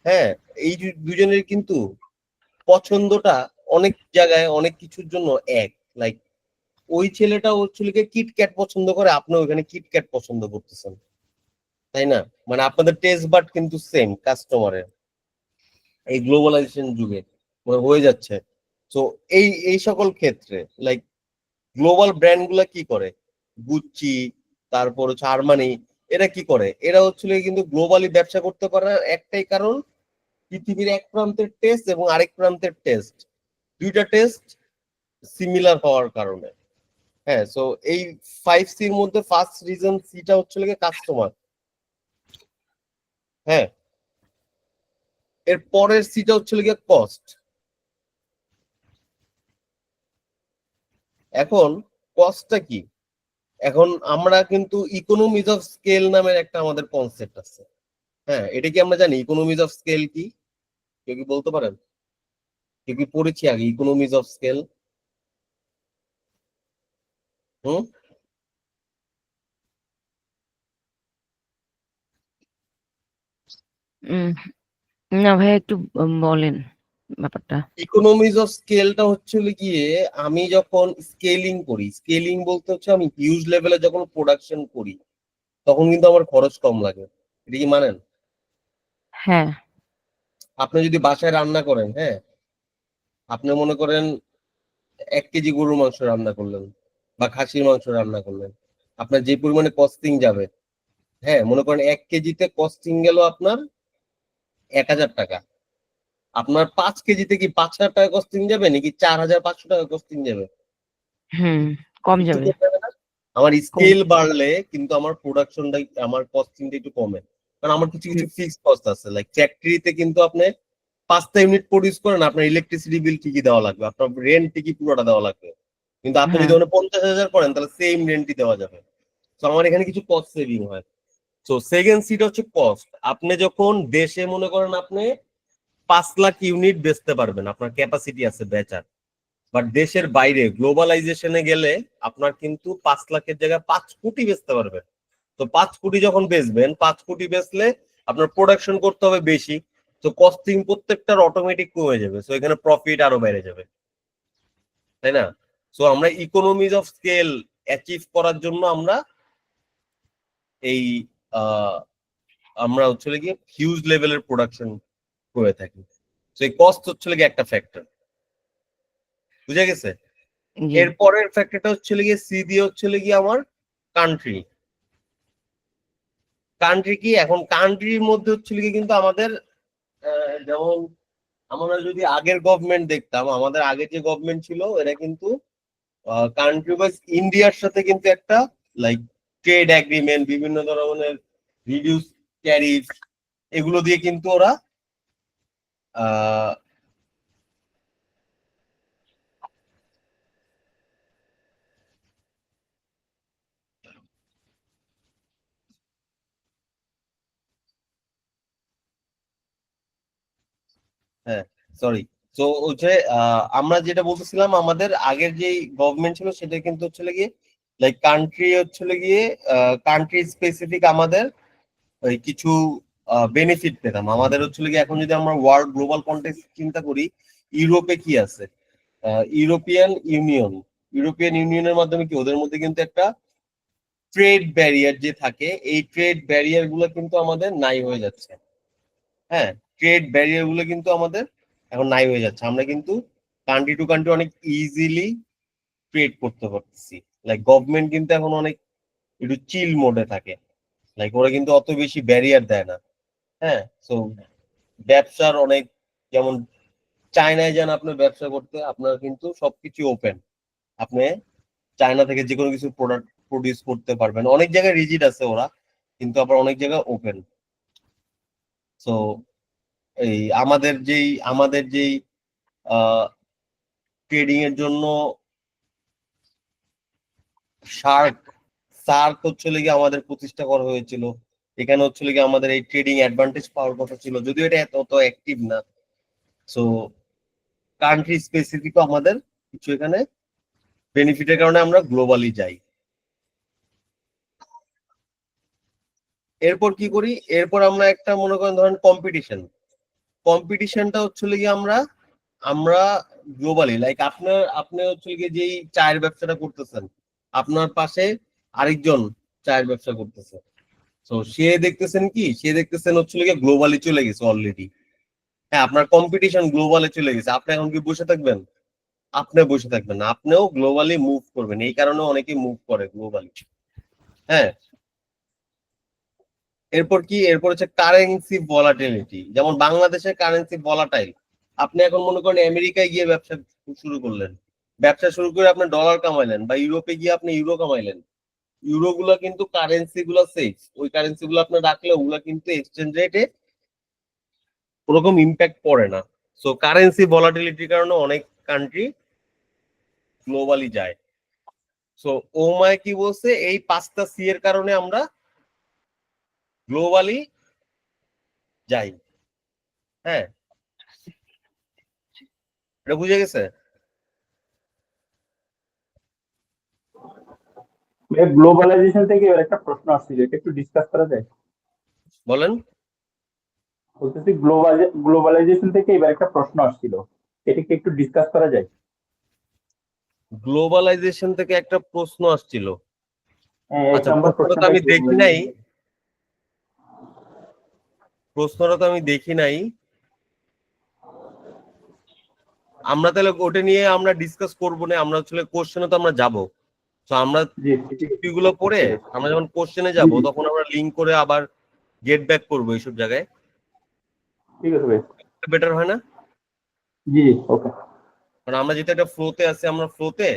হ্যাঁ, এই দুজনের কিন্তু পছন্দটা অনেক জায়গায় অনেক কিছুর জন্য এক। লাইক ওই ছেলেটা ওর ছেলেকে কিটক্যাট পছন্দ করে, আপনি ওইখানে কিটক্যাট পছন্দ করতেছেন, তাই না? মানে আপনাদের টেস্ট বাট কিন্তু সেম কাস্টমারের এই গ্লোবালাইজেশন যুগে হয়ে যাচ্ছে। তো এই সকল ক্ষেত্রে লাইক গ্লোবাল ব্র্যান্ড গুলা কি করে, গুচ্চি, তারপর হচ্ছে আরমানি, এরা কি করে, এরা হচ্ছে কিন্তু গ্লোবালি ব্যবসা করতে পারার একটাই কারণ, পৃথিবীর এক প্রান্তের টেস্ট এবং আরেক প্রান্তের টেস্ট, দুইটা টেস্ট সিমিলার হওয়ার কারণে। হ্যাঁ, সো এই 5Cর মধ্যে ফার্স্ট রিজন সিটা হচ্ছে কাস্টমার। হ্যাঁ, এর পরের সিটা হচ্ছে গিয়ে কস্ট। এখন কস্টটা কি, এখন আমরা কিন্তু ইকোনমিজ অফ স্কেল নামের একটা আমাদের কনসেপ্ট আছে। হ্যাঁ, এটা কি আমরা জানি ইকোনমিজ অফ স্কেল কি? কেউ কি বলতে পারেন? কেউ কি পড়েছি আগে ইকোনমিজ অফ স্কেল? হুম, উম না ভাই একটু বলেন ব্যাপারটা। ইকোনমিজ অফ স্কেলটা হচ্ছে হলো গিয়ে আমি যখন স্কেলিং করি, স্কেলিং বলতে হচ্ছে আমি হিউজ লেভেলে যখন প্রোডাকশন করি তখন কিন্তু আমার খরচ কম লাগে। এটা কি মানেন? হ্যাঁ। আপনি যদি বাসায় রান্না করেন, হ্যাঁ, আপনি মনে করেন 1 কেজি গরুর মাংস রান্না করলেন বা খাসির মাংস রান্না করলেন, আপনার যে পরিমাণে কস্টিং যাবে, হ্যাঁ, মনে করেন 1 কেজিতে কস্টিং গেল আপনার 1,000 টাকা। আপনার 5 কেজিতে কি 5,000 টাকা কস্টিং যাবে নাকি 4,500 টাকা কস্টিং যাবে? হুম, কম একটু যাবে। কম যাবে না? আমার কম। স্কেল বাড়লে কিন্তু আমার প্রোডাকশনটা, আমার কস্টিংটা একটু কমে। কারণ আমার কিছু হুম, কিছু ফিক্সড কস্ট আছে, লাইক ফ্যাক্টরিতে কিন্তু আপনি 5টা ইউনিট প্রডিউস করেন, আপনার ইলেকট্রিসিটি বিল ঠিকই দেওয়া লাগবে, আপনার রেন্ট ঠিকই পুরোটা দেওয়া লাগবে। কিন্তু আপনি যদি হ্যাঁ। 50,000 করেন তাহলে সেম রেন্টই দেওয়া যাবে। তো আমার এখানে কিছু কস্ট সেভিং হয়। তো সেকেন্ড সিট হচ্ছে কস্ট। আপনি যখন দেশে মনে করেন আপনি 5 লাখ ইউনিট বেচতে পারবেন, আপনার ক্যাপাসিটি আছে বেচার। বাট দেশের বাইরে গ্লোবালাইজেশনে গেলে আপনার কিন্তু 5 লাখের জায়গায় 5 কোটি বেচতে পারবেন। তো 5 কোটি যখন বেচবেন, 5 কোটি বেচলে আপনার প্রোডাকশন করতে হবে বেশি। তো কস্টিং প্রত্যেকটার অটোমেটিক কমে যাবে, তো এখানে প্রফিট আরো বেড়ে যাবে, তাই না? সো আমরা ইকোনমিজ অফ স্কেল অ্যাচিভ করার জন্য আমরা এই আহ, আমরা হচ্ছে গিয়ে হিউজ লেভেলের প্রোডাকশন করে থাকি। তো এই কস্ট হচ্ছে গিয়ে একটা ফ্যাক্টর, বুঝা গেছে? জি। এরপরের ফ্যাক্টরটা হচ্ছে গিয়ে সি দিয়ে হচ্ছে গিয়ে আমার কান্ট্রি। কান্ট্রি কি, এখন কান্ট্রির মধ্যে হচ্ছে গিয়ে কিন্তু আমাদের যেমন আমরা যদি আগের গভর্নমেন্ট দেখতাম, আমাদের আগে যে গভর্নমেন্ট ছিল এরা কিন্তু কান্ট্রি ওয়াইজ ইন্ডিয়ার সাথে কিন্তু একটা লাইক ট্রেড এগ্রিমেন্ট, বিভিন্ন ধরনের রিডিউস ট্যারিফ, এগুলো দিয়ে কিন্তু ওরা আহ, হ্যাঁ, সরি। তো হচ্ছে আমরা যেটা বলতেছিলাম, আমাদের আগের যে গভর্নমেন্ট ছিল সেটা কিন্তু হচ্ছে গিয়ে লাইক কান্ট্রি হচ্ছে গিয়ে কান্ট্রি স্পেসিফিক আমাদের ওই কিছু বেনিফিট পেতাম। আমাদের হচ্ছে গিয়ে এখন যদি আমরা ওয়ার্ল্ড গ্লোবাল কন্টেক্সট চিন্তা করি, ইউরোপে কি আছে? European union. ইউরোপিয়ান ইউনিয়নের মাধ্যমে কি ওদের মধ্যে কিন্তু একটা ট্রেড ব্যারিয়ার যে থাকে, এই ট্রেড ব্যারিয়ার গুলো কিন্তু আমাদের নাই হয়ে যাচ্ছে। হ্যাঁ, ট্রেড ব্যারিয়ার গুলো কিন্তু আমাদের এখন নাই হয়ে যাচ্ছে। আমরা কিন্তু কান্ট্রি টু কান্ট্রি অনেক ইজিলি ট্রেড করতে পারতেছি। লাইক গভর্নমেন্ট কিন্তু এখন অনেক একটু চিল মোডে থাকে, লাইক ওরা কিন্তু অত বেশি ব্যারিয়ার দেয় না। হ্যাঁ, তো ব্যবসার অনেক, যেমন চায়নায় যান আপনি ব্যবসা করতে, আপনার কিন্তু সবকিছু ওপেন। আপনি চায়না থেকে যে কোনো কিছু প্রোডাক্ট প্রডিউস করতে পারবেন। অনেক জায়গায় রিজিড আছে ওরা, কিন্তু আবার অনেক জায়গায় ওপেন। সো এই আমাদের যেই ট্রেডিং এর জন্য শার্ক সার্ক হচ্ছে লেগে আমাদের প্রতিষ্ঠা করা হয়েছিল। এখানে হচ্ছে লেগে আমাদের এই ট্রেডিং অ্যাডভান্টেজ পাওয়ার কথা ছিল, যদিও এটা এত অত অ্যাক্টিভ না। সো কান্ট্রি স্পেসিফিকও আমাদের কিছু এখানে বেনিফিটের কারণে আমরা গ্লোবালি যাই। এরপর কি করি? এরপর আমরা একটা মনে করেন ধরেন কম্পিটিশন। কম্পিটিশনটা হচ্ছে গিয়ে আমরা আমরা গ্লোবালি, লাইক আপনি হচ্ছে গিয়ে যেই চায়ের ব্যবসাটা করতেছেন, আপনার পাশে আরেকজন চায়ের ব্যবসা করতেছে। তো সে দেখতেছেন হচ্ছে গিয়ে গ্লোবালি চলে গেছে অলরেডি। হ্যাঁ, আপনার কম্পিটিশন গ্লোবালে চলে গেছে, আপনি এখন কি বসে থাকবেন? আপনি বসে থাকবেন না, আপনিও গ্লোবালি মুভ করবেন। এই কারণে অনেকে মুভ করে গ্লোবালি। হ্যাঁ, এরপর কি, এরপর হচ্ছে কারেন্সি ভলাটিলিটি। যেমন বাংলাদেশের কারেন্সি ভলাটাইল। আপনি এখন মনে করেন আমেরিকায় গিয়ে ব্যবসা শুরু করলেন, ব্যবসা শুরু করে আপনি ডলার কামাইলেন, বা ইউরোপে গিয়ে আপনি ইউরো কামাইলেন। ইউরো গুলা কিন্তু কারেন্সি গুলা সেফ, ওই কারেন্সি গুলো আপনি রাখলে ওগুলা কিন্তু এক্সচেঞ্জ রেটে ওরকম ইম্প্যাক্ট পড়ে না। সো কারেন্সি ভলাটিলিটির কারণে অনেক কান্ট্রি গ্লোবালি যায়। সো ওমায় কি বলছে, এই 5টা সি এর কারণে আমরা গ্লোবালি যাই। হ্যাঁ, এটা বুঝে গেছে? গ্লোবালাইজেশন থেকে এবার একটা প্রশ্ন আসছিল, এটা একটু ডিসকাস করা যায়? বলেন। বলতেছি গ্লোবালাইজেশন থেকে এবার একটা প্রশ্ন আসছিল, এটা কি একটু ডিসকাস করা যায়? গ্লোবালাইজেশন থেকে একটা প্রশ্ন আসছিল। এক আচ্ছা, নম্বর প্রশ্নটা তো প্রশ্নটা আমি দেখি নাই, গ্লোবালাইজেশন। প্রশ্নটা তো আমি দেখি নাই। আমরা তাহলে ওটা নিয়ে আমরা ডিসকাস করবো না, আমরা আসলে কোশ্চেনে তো আমরা যাবো। তো আমরা জি ঠিক আছে, গুলো পড়ে ঠিক আছে। আমরা যখন কোশ্চেনে জি যাব জি তখন আমরা লিঙ্ক করে আবার গেট ব্যাক করবো এইসব জায়গায়, ঠিক আছে ভাই। বেটার হয় না? জি জি ওকে। কারণ আমরা যেটা একটা ফ্লোতে আছি, আমরা ফ্লোতে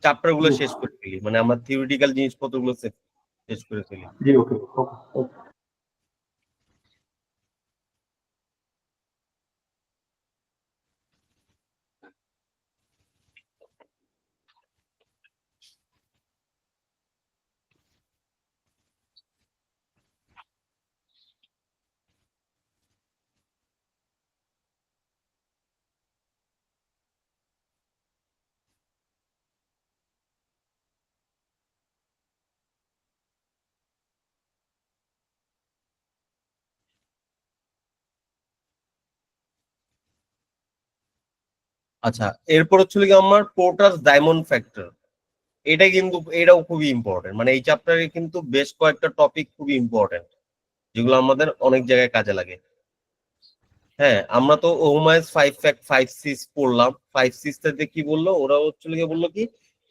চ্যাপ্টার গুলো জি শেষ করে ফেলি, মানে আমরা থিওরিটিক্যাল জিনিসপত্র গুলো শেষ করে ফেলি। জি ওকে ওকে ওকে। আচ্ছা, এরপর হচ্ছে কি আমার পোর্টাস ডায়মন্ড ফ্যাক্টর। এটা কিন্তু এটাও খুবই ইম্পর্টেন্ট, মানে এই চ্যাপ্টারে কিন্তু বেশ কয়েকটা টপিক খুবই ইম্পর্টেন্ট, যেগুলো আমাদের অনেক জায়গায় কাজে লাগে। হ্যাঁ, আমরা তো ওমাইস 5 ফ্যাক্ট 5 সিস পড়লাম। 5 সিসটাতে কি বললো ওরা, হচ্ছে গিয়ে বললো কি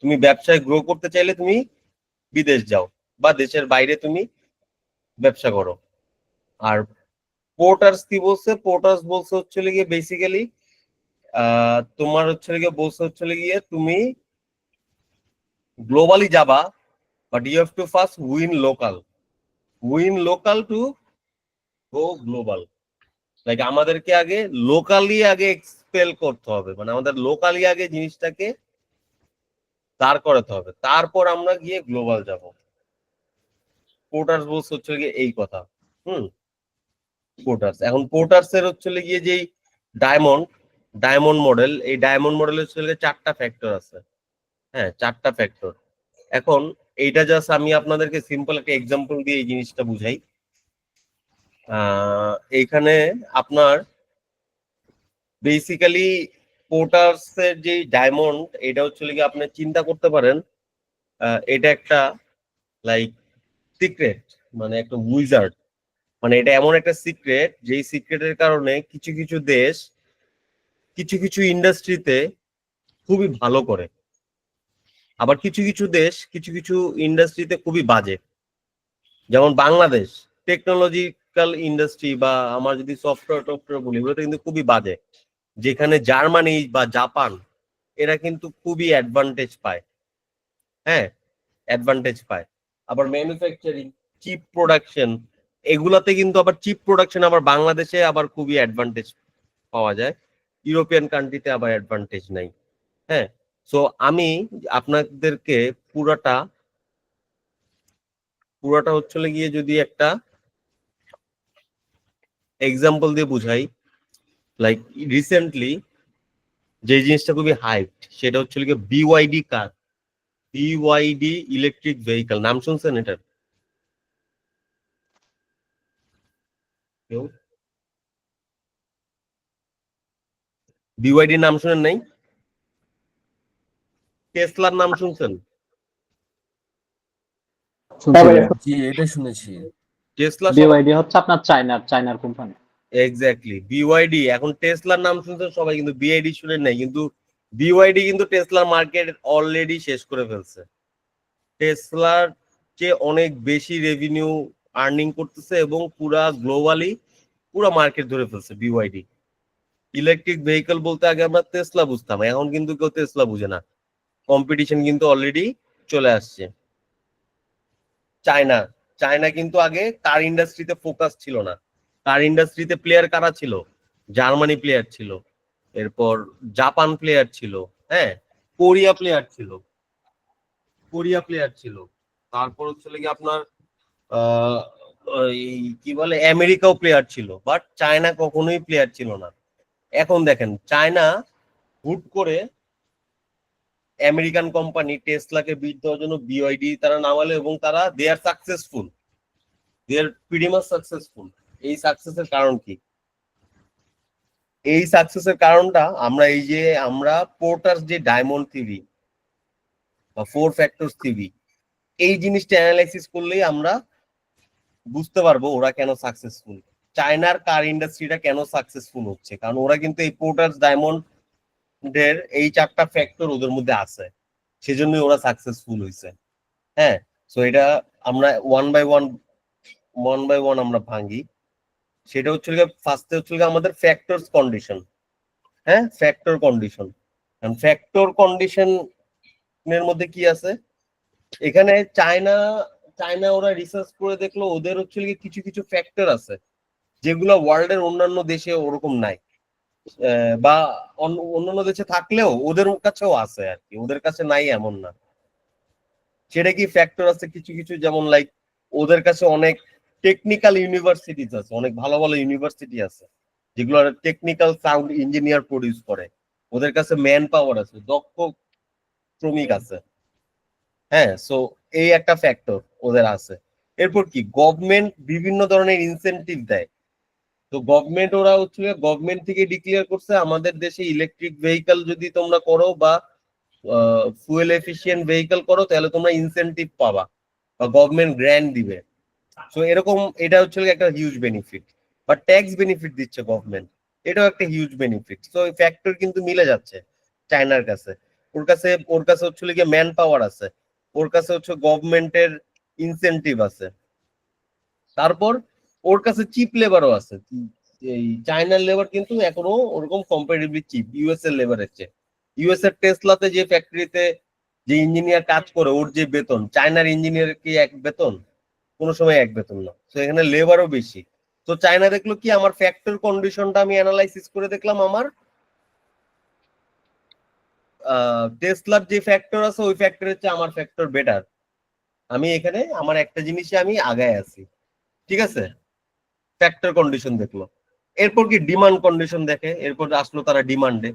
তুমি ব্যবসায় গ্রো করতে চাইলে তুমি বিদেশ যাও বা দেশের বাইরে তুমি ব্যবসা করো। আর পোর্টার্স কি বলছে, পোর্টার্স বলছে হচ্ছে গিয়ে বেসিক্যালি তোমার হচ্ছে গিয়ে বলছে হচ্ছে গিয়ে তুমি গ্লোবালি যাবা, but you have to first win local to go global. Like আমাদেরকে আগে লোকালি আগে এক্সপেল করতে হবে, মানে আমাদের লোকালি আগে জিনিসটাকে দাঁড় করাতে হবে, তারপর আমরা গিয়ে গ্লোবাল যাব। পোর্টার্স বলছে হচ্ছে গিয়ে এই কথা। হুম, পোর্টার্স, এখন পোর্টার্স এর হচ্ছে গিয়ে যেই ডায়মন্ড ডায়মন্ড মডেল, এই ডায়মন্ড মডেলের হচ্ছে গিয়ে 4টা ফ্যাক্টর আছে। হ্যাঁ, 4টা ফ্যাক্টর। এখন এইটা জাস্ট আমি আপনাদেরকে সিম্পল একটা এক্সাম্পল দিয়ে এই জিনিসটা বুঝাই। এইখানে আপনার বেসিক্যালি পোর্টার্স এর যে ডায়মন্ড, এটা হচ্ছে কি আপনি চিন্তা করতে পারেন এটা একটা লাইক সিক্রেট, মানে একটা উইজার্ড। মানে এটা এমন একটা সিক্রেট, যেই সিক্রেটের কারণে কিছু কিছু দেশ কিছু কিছু ইন্ডাস্ট্রিতে খুবই ভালো করে, আবার কিছু কিছু দেশ কিছু কিছু ইন্ডাস্ট্রিতে খুবই বাজে। যেমন বাংলাদেশ টেকনোলজিক্যাল ইন্ডাস্ট্রি বা আমার যদি সফটওয়্যার বলি, ওগুলোতে কিন্তু খুবই বাজে। যেখানে জার্মানি বা জাপান এরা কিন্তু খুবই অ্যাডভান্টেজ পায়। হ্যাঁ, অ্যাডভান্টেজ পায়। আবার ম্যানুফ্যাকচারিং, চিপ প্রোডাকশন, এগুলাতে কিন্তু আবার চিপ প্রোডাকশন আবার বাংলাদেশে আবার খুবই অ্যাডভান্টেজ পাওয়া যায়, ইউরোপিয়ান কান্ট্রিতে আবার অ্যাডভান্টেজ নাই। হ্যাঁ, সো আমি আপনাদেরকে পুরাটা পুরাটা হচ্ছে গিয়ে যদি একটা এক্সাম্পল দিয়ে বুঝাই, লাইক রিসেন্টলি যে জিনিসটা খুবই হাইপ, সেটা হচ্ছে গিয়ে বিওয়াইডি কার, বিওয়াইডি ইলেকট্রিক ভেহিকল। নাম শুনছেন এটার কেউ? বিওয়াইডি নাম শুনেন নাই? টেসলার নাম শুনছেন? হ্যাঁ ভাই। জি, এটা শুনেছি। টেসলা সবাই, বিওআইডি হচ্ছে আপনার চায়নার কোম্পানি। Exactly BYD. এখন টেসলার নাম শুনছেন সবাই, কিন্তু বিআইডি শুনেন নাই। কিন্তু বিওয়াইডি কিন্তু টেসলার মার্কেট অলরেডি শেষ করে ফেলছে। টেসলার চেয়ে অনেক বেশি রেভিনিউ আর্নিং করতেছে এবং পুরা গ্লোবালি পুরো মার্কেট ধরে ফেলছে বিওয়াইডি। ইলেকট্রিক ভেহিকল বলতে আগে আমরা টেসলা বুঝতাম, এখন কিন্তু কেউ টেসলা বুঝে না। কম্পিটিশন কিন্তু অলরেডি চলে আসছে। চায়না চায়না কিন্তু আগে কার ইন্ডাস্ট্রিতে ফোকাস ছিল না। কার ইন্ডাস্ট্রিতে প্লেয়ার কারা ছিল? জার্মানি প্লেয়ার ছিল, এরপর জাপান প্লেয়ার ছিল, হ্যাঁ, কোরিয়া প্লেয়ার ছিল, তারপর হচ্ছে কি আপনার আহ এই কি বলে আমেরিকাও প্লেয়ার ছিল, বাট চায়না কখনোই প্লেয়ার ছিল না। এখন দেখেন চায়না হুট করে আমেরিকান কোম্পানি টেসলাকে বিট দেওয়ার জন্য বিওয়াইডি তারা নামালো, এবং তারা দে আর সাকসেসফুল, দে আর প্রিটি মাচ সাকসেসফুল। এই সাকসেসের কারণ কি? এই সাকসেসের কারণটা আমরা এই যে আমরা পোর্টার যে ডায়মন্ড থিওরি বা 4 ফ্যাক্টরস থিওরি, এই জিনিসটা অ্যানালাইসিস করলেই আমরা বুঝতে পারবো ওরা কেন সাকসেসফুল। চায়নার কার ইন্ডাস্ট্রিটা কেন সাকসেসফুল হচ্ছে, কারণ ওরা কিন্তু এই পোর্টার ডায়মন্ডের এই 4টা ফ্যাক্টর ওদের মধ্যে আছে, সেজন্যই ওরা সাকসেসফুল হয়েছে। হ্যাঁ, সো এটা আমরা ওয়ান বাই ওয়ান আমরা ভাঙি। সেটা হচ্ছে ফার্স্টে হচ্ছে আমাদের ফ্যাক্টরস কন্ডিশন। হ্যাঁ, ফ্যাক্টর কন্ডিশন। ফ্যাক্টর কন্ডিশনের মধ্যে কি আছে, এখানে চায়না ওরা রিসার্চ করে দেখলো ওদের হচ্ছে কিছু কিছু ফ্যাক্টর আছে যেগুলো ওয়ার্ল্ডের অন্যান্য দেশে ওরকম নাই, বা অন্যান্য দেশে থাকলেও ওদের কাছেও আছে আর কি, ওদের কাছে নাই এমন না। সেটা কি ফ্যাক্টর আছে কিছু কিছু, যেমন লাইক ওদের কাছে অনেক টেকনিক্যাল ইউনিভার্সিটিজ আছে, অনেক ভালো ভালো ইউনিভার্সিটি আছে যেগুলো টেকনিক্যাল সাউন্ড ইঞ্জিনিয়ার প্রডিউস করে। ওদের কাছে ম্যান পাওয়ার আছে, দক্ষ শ্রমিক আছে। হ্যাঁ, সো এই একটা ফ্যাক্টর ওদের আছে। এরপর কি, গভর্নমেন্ট বিভিন্ন ধরনের ইনসেনটিভ দেয়। তো ওরা হচ্ছে গভর্নমেন্ট থেকে ডিক্লেয়ার করছে আমাদের দেশে ইলেকট্রিক ভেহিকল যদি তোমরা করো বা ফুয়েল এফিশিয়েন্ট ভেহিকল করো তাহলে তোমরা ইনসেনটিভ পাবা বা গভর্নমেন্ট গ্র্যান্ট দিবে। সো এরকম এটা হচ্ছে একটা হিউজ বেনিফিট, বা ট্যাক্স বেনিফিট দিচ্ছে গভর্নমেন্ট, এটাও একটা হিউজ বেনিফিট। সো এই ফ্যাক্টর কিন্তু মিলে যাচ্ছে চায়নার কাছে। ওর কাছে হচ্ছে গিয়ে ম্যান পাওয়ার আছে, ওর কাছে হচ্ছে গভর্নমেন্টের ইনসেনটিভ আছে, তারপর ওর কাছে চিপ লেবারও আছে। এই চায়নার লেবার কিন্তু এখনো ওরকম কম্পারেটিভলি চিপ ইউএস এর লেবারের চেয়ে। ইউএস এর টেসলাতে যে ফ্যাক্টরিতে যে ইঞ্জিনিয়ার কাজ করে ওর যে বেতন, চায়নার ইঞ্জিনিয়ার কি এক বেতন? কোনো সময় এক বেতন না। তো এখানে লেবারও বেশি। তো চায়না দেখলো কি, আমার ফ্যাক্টর কন্ডিশনটা আমি অ্যানালাইসিস করে দেখলাম আমার টেসলার যে ফ্যাক্টর আছে ওই ফ্যাক্টরের চেয়ে আমার ফ্যাক্টর বেটার, আমি এখানে আমার একটা জিনিসে আমি আগায় আছি। ঠিক আছে, ফ্যাক্টর কন্ডিশন দেখলো। এরপর কি ডিমান্ড কন্ডিশন দেখে, এরপর আসলো তারা ডিমান্ডে।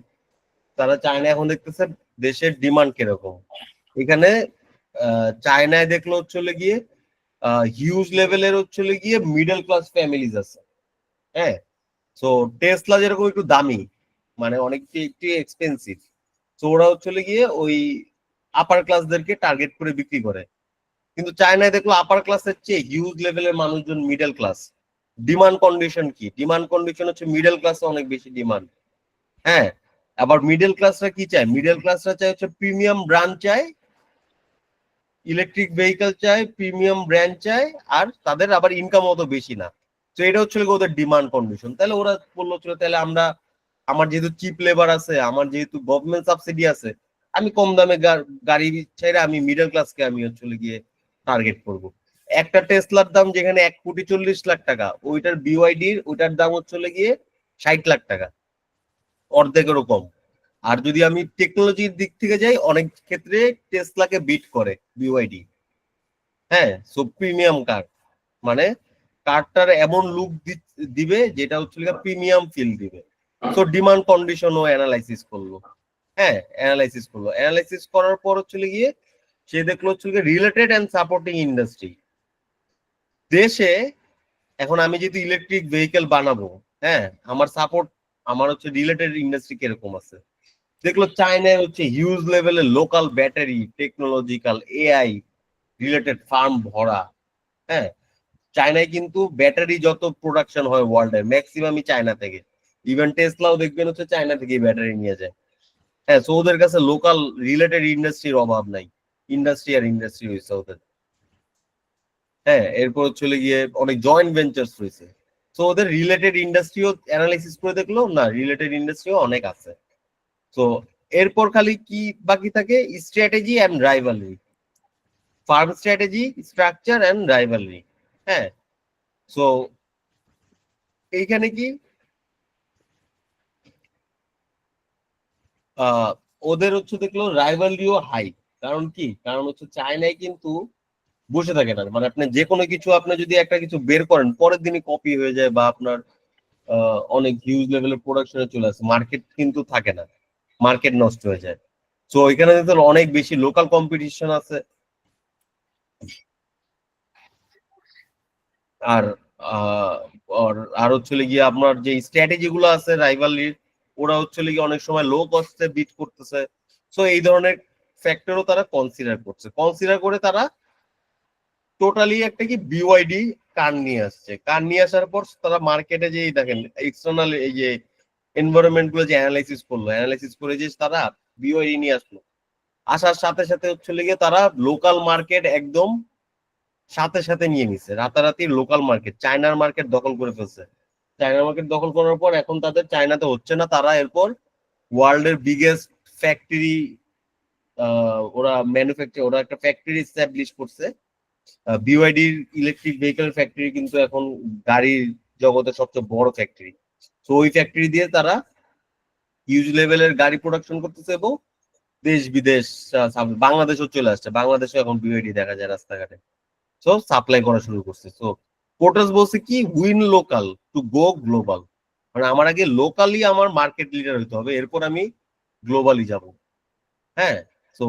তারা চায়না এখন দেখতেছে দেশের ডিমান্ড কিরকম। এখানে চায়নায় দেখলো হচ্ছে গিয়ে হিউজ লেভেলের হচ্ছে গিয়ে মিডল ক্লাস ফ্যামিলিজ আছে। হ্যাঁ, সো টেসলা যেরকম একটু দামি, মানে অনেক একটু এক্সপেন্সিভ, তো ওরা হচ্ছে গিয়ে ওই আপার ক্লাসদেরকে টার্গেট করে বিক্রি করে। কিন্তু চায়নায় দেখলো আপার ক্লাসের চেয়ে হিউজ লেভেলের মানুষজন মিডল ক্লাস। ডিমান্ড কন্ডিশন কি, ডিমান্ড কন্ডিশন হচ্ছে মিডল ক্লাসে অনেক বেশি ডিমান্ড। হ্যাঁ, আবার মিডল ক্লাসরা কি চায়, মিডল ক্লাসরা চায় হচ্ছে প্রিমিয়াম ব্র্যান্ড চায়, ইলেকট্রিক ভেহিকল চায়, প্রিমিয়াম ব্র্যান্ড চায়, আর তাদের আবার ইনকাম অত বেশি না। তো এটা হচ্ছে ওদের ডিমান্ড কন্ডিশন। তাহলে ওরা বললো ছিল তাহলে আমার যেহেতু চিপ লেবার আছে, আমার যেহেতু গভর্নমেন্ট সাবসিডি আছে, আমি কম দামে গাড়ি ছেড়ে আমি মিডল ক্লাসকে আমি হচ্ছে গিয়ে টার্গেট করব। একটা টেসলার দাম যেখানে 1,40,00,000 টাকা, ওইটার বিওয়াইডির ওইটার দাম হচ্ছে গিয়ে 60 লাখ টাকা, অর্ধেকেরও কম। আর যদি আমি টেকনোলজির দিক থেকে যাই, অনেক ক্ষেত্রে টেসলাকে বিট করে বিওয়াইডি। হ্যাঁ, সো প্রিমিয়াম কার, মানে কারটার এমন লুক দিবে যেটা হচ্ছে প্রিমিয়াম ফিল দিবে। সো ডিমান্ড কন্ডিশন ও অ্যানালাইসিস করলো। হ্যাঁ, অ্যানালাইসিস করার পর হচ্ছে গিয়ে সে দেখলো হচ্ছে রিলেটেড এন্ড সাপোর্টিং ইন্ডাস্ট্রি দেশে। এখন আমি যেহেতু ইলেকট্রিক ভেহিকেল বানাবো, হ্যাঁ, আমার হচ্ছে রিলেটেড ইন্ডাস্ট্রি কিরকম আছে দেখলো। চায়নায় হচ্ছে হিউজ লেভেলের local battery technological AI related farm ভরা। হ্যাঁ, চায়নায় কিন্তু ব্যাটারি যত প্রোডাকশন হয় ওয়ার্ল্ডের ম্যাক্সিমামই চায়না থেকে। ইভেন টেসলাও দেখবেন হচ্ছে চায়না থেকে ব্যাটারি নিয়ে যায়। হ্যাঁ, সো ওদের কাছে লোকাল রিলেটেড ইন্ডাস্ট্রির অভাব নাই, ইন্ডাস্ট্রি হয়েছে ওদের। হ্যাঁ, এরপর চলে গিয়ে অনেক জয়েন্ট ভেঞ্চার্স রয়েছে। সো ওদের রিলেটেড ইন্ডাস্ট্রিও অ্যানালাইসিস করে দেখলো না, রিলেটেড ইন্ডাস্ট্রিও অনেক আছে। তো এরপর খালি কি বাকি থাকে, strategy and rivalry, farm strategy, structure and rivalry. হ্যাঁ, সো এইখানে কি ওদের হচ্ছে দেখলো রাইভালরিও হাই। কারণ হচ্ছে চায়নায় কিন্তু বসে থাকে না, মানে আপনি যে কোনো কিছু আপনি যদি একটা কিছু বের করেন পরের দিনই কপি হয়ে যায়, বা আপনার অনেক হিউজ লেভেলের প্রোডাকশনে চলে আসে, মার্কেট কিন্তু থাকে না, মার্কেট নষ্ট হয়ে যায়। তো এখানে অনেক বেশি লোকাল কম্পিটিশন আছে। আর আর হচ্ছে গিয়ে আপনার যে স্ট্র্যাটেজি গুলো আছে রাইভালরির, ওরা হচ্ছে গিয়ে অনেক সময় লো কস্টে বিট করতেছে। সো এই ধরনের ফ্যাক্টরও তারা কনসিডার করে তারা টোটালি একটা কি বিওয়াইডি কার্ড নিয়ে আসছে। কার্ড নিয়ে আসার পর তারা মার্কেটে যে দেখেন এক্সটার্নাল এই যে এনভায়রনমেন্ট গুলো যে অ্যানালাইসিস করে যে তারা বিওয়াইডি নিয়ে আসলো, আসার সাথে সাথে হচ্ছে গিয়ে তারা লোকাল মার্কেট একদম সাথে সাথে নিয়ে নিছে। রাতারাতি লোকাল মার্কেট চায়নার মার্কেট দখল করে ফেলছে। চায়নার মার্কেট দখল করার পর এখন তাদের চায়নাতে হচ্ছে না, তারা এরপর ওয়ার্ল্ডের বিগেস্ট ফ্যাক্টরি ওরা একটা ফ্যাক্টরি এস্টাবলিশ করছে। বিওয়াইডির ইলেকট্রিক ভেহিকল ফ্যাক্টরি কিন্তু এখন গাড়ির জগতের সবচেয়ে বড় ফ্যাক্টরি। তো ওই ফ্যাক্টরি দিয়ে তারা হিউজ লেভেলের গাড়ি প্রোডাকশন করতেছে এবং দেশ বিদেশ বাংলাদেশও চলে আসছে। বাংলাদেশে এখন বিওয়াইডি দেখা যায় রাস্তাঘাটে। সো সাপ্লাই করা শুরু করছে। সো পোর্টাস বলছে কি win local to go global, মানে আমার আগে লোকালি আমার মার্কেট লিডার হতে হবে, এরপর আমি গ্লোবালি যাব। হ্যাঁ, তো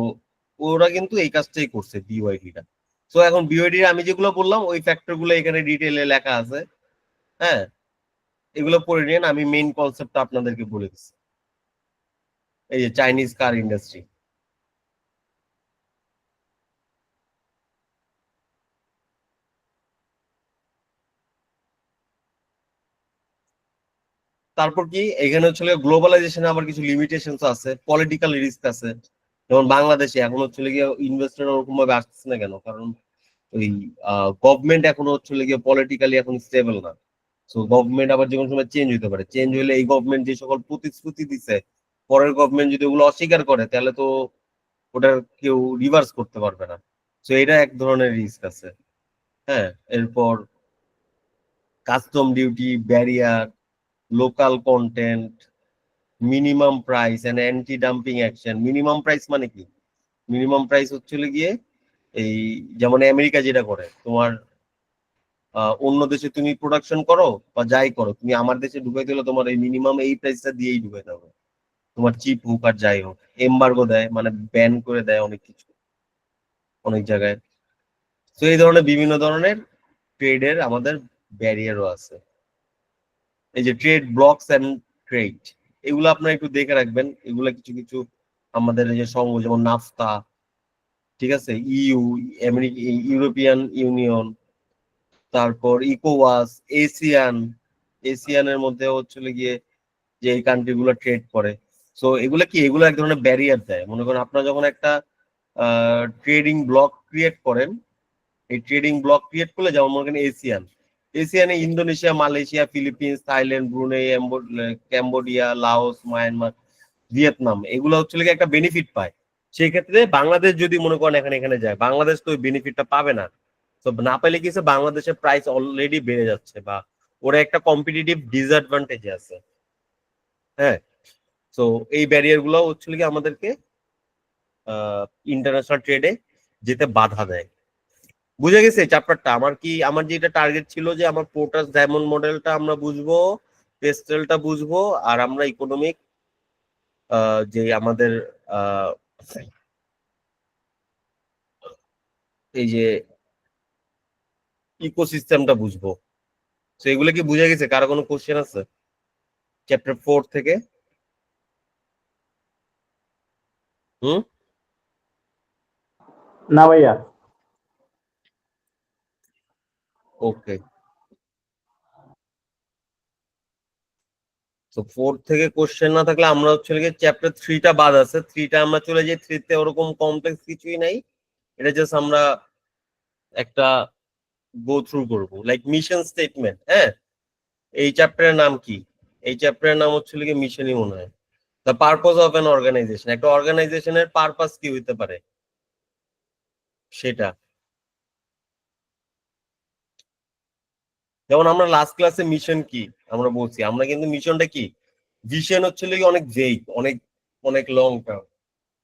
ওরা কিন্তু এই কাজটাই করছে বিওয়াইডিটা। তো এখন বিওয়াইডি আমি যেগুলো বললাম ওই ফ্যাক্টর গুলো এখানে ডিটেইলে লেখা আছে। হ্যাঁ, এগুলো পড়ে নিন, আমি মেইন কনসেপ্টটা আপনাদেরকে বলে দিচ্ছি। এই যে চাইনিজ কার ইন্ডাস্ট্রি, তারপর কি এখানে হচ্ছে গ্লোবালাইজেশনে আবার কিছু লিমিটেশন আছে, পলিটিক্যাল রিস্ক আছে। যেমন বাংলাদেশে এখন হচ্ছে গিয়ে ইনভেস্টর ওরকম ভাবে আসতেছে না কেন, কারণ ওই গভর্নমেন্ট এখন হচ্ছে গিয়ে পলিটিক্যালি এখন স্টেবল না। সো গভর্নমেন্ট আবার যে কোনো সময় চেঞ্জ হতে পারে। চেঞ্জ হলে এই গভর্নমেন্ট যে সকল প্রতিশ্রুতি দিচ্ছে, পরের গভর্নমেন্ট যদি ওগুলো অস্বীকার করে তাহলে তো ওটার কেউ রিভার্স করতে পারবে না। সো এটা এক ধরনের রিস্ক আছে। হ্যাঁ, এরপর custom duty, barrier, local content, minimum price and anti dumping action. Minimum price মানে কি? মিনিমাম প্রাইস হচ্ছে গিয়ে এই যেমন আমেরিকা যেটা করে, তোমার অন্য দেশে তুমি প্রোডাকশন করো বা যাই করো, তুমি আমার দেশে ঢুকাই দিলে তোমার এই মিনিমাম এই প্রাইসটা দিয়েই ঢুকাই দেবে, তোমার চিপ হোক আর যাই হোক। এমবার্গো দেয়, মানে ব্যান করে দেয় অনেক কিছু অনেক জায়গায়। তো এই ধরনের বিভিন্ন ধরনের ট্রেডের আমাদের ব্যারিয়ারও আছে। এই যে ট্রেড ব্লকস এন্ড ট্রেড, এগুলো আপনারা একটু দেখে রাখবেন। এগুলা কিছু কিছু আমাদের এই যে সংঘ, যেমন নাফতা, ঠিক আছে, ইউ, ইউরোপিয়ান ইউনিয়ন, তারপর ইকোওয়াস, এশিয়ানের মধ্যে হচ্ছে গিয়ে যে এই কান্ট্রি গুলো ট্রেড করে। সো এগুলো কি, এগুলো এক ধরনের ব্যারিয়ার দেয়। মনে করেন আপনারা যখন একটা ট্রেডিং ব্লক ক্রিয়েট করেন, এই ট্রেডিং ব্লক ক্রিয়েট করলে যেমন মনে করেন এশিয়ানে Indonesia, Malaysia, Philippines, Thailand, Brunei, Cambodia, Laos, Myanmar, Vietnam, এগুলো হচ্ছে গিয়ে একটা বেনিফিট পায়। সেই ক্ষেত্রে বাংলাদেশ যদি মনে করেন এখানে যায়, বাংলাদেশ তো ওই বেনিফিটটা পাবে না। তো না পেলে কি বাংলাদেশের প্রাইস অলরেডি বেড়ে যাচ্ছে বা ওরা একটা কম্পিটিটিভ ডিসঅ্যাডভান্টেজে আছে। হ্যাঁ, তো এই ব্যারিয়ার গুলো হচ্ছে কি আমাদেরকে ইন্টারন্যাশনাল ট্রেডে যেতে বাধা দেয়। বুঝে গেছে চ্যাপ্টারটা? আমার যেটা টার্গেট ছিল যে আমার পোর্টাস ডায়মন্ড মডেলটা আমরা বুঝবো, পেস্টেলটা বুঝবো, আর আমরা ইকোনমিক যে আমাদের আহ, এই যে ইকোসিস্টেমটা বুঝবো। তো এগুলো কি বুঝে গেছে? কারো কোনো কোশ্চেন আছে চ্যাপ্টার 4 থেকে? হুম, না ভাইয়া। ওকে। তো 4 থেকে কোশ্চেন না থাকলে আমরা হচ্ছে চ্যাপ্টার 3টা বাদ আছে, 3টা আমরা চলে যাই। 3তে ওরকম কমপ্লেক্স কিছুই নাই, এটা জাস্ট আমরা একটা গো থ্রু করবো, লাইক মিশন স্টেটমেন্ট। হ্যাঁ, এই চ্যাপ্টারের নাম কি? এই চ্যাপ্টারের নাম হচ্ছে মিশনই মনে হয়। The purpose of an organization, একটা অর্গানাইজেশনের পারপাস কি হইতে পারে সেটা। যেমন আমরা লাস্ট ক্লাসে মিশন কি আমরা বলছি, আমরা কিন্তু মিশনটা কি, ভিশন হচ্ছে অনেক ভেগ, অনেক অনেক লং টার্ম।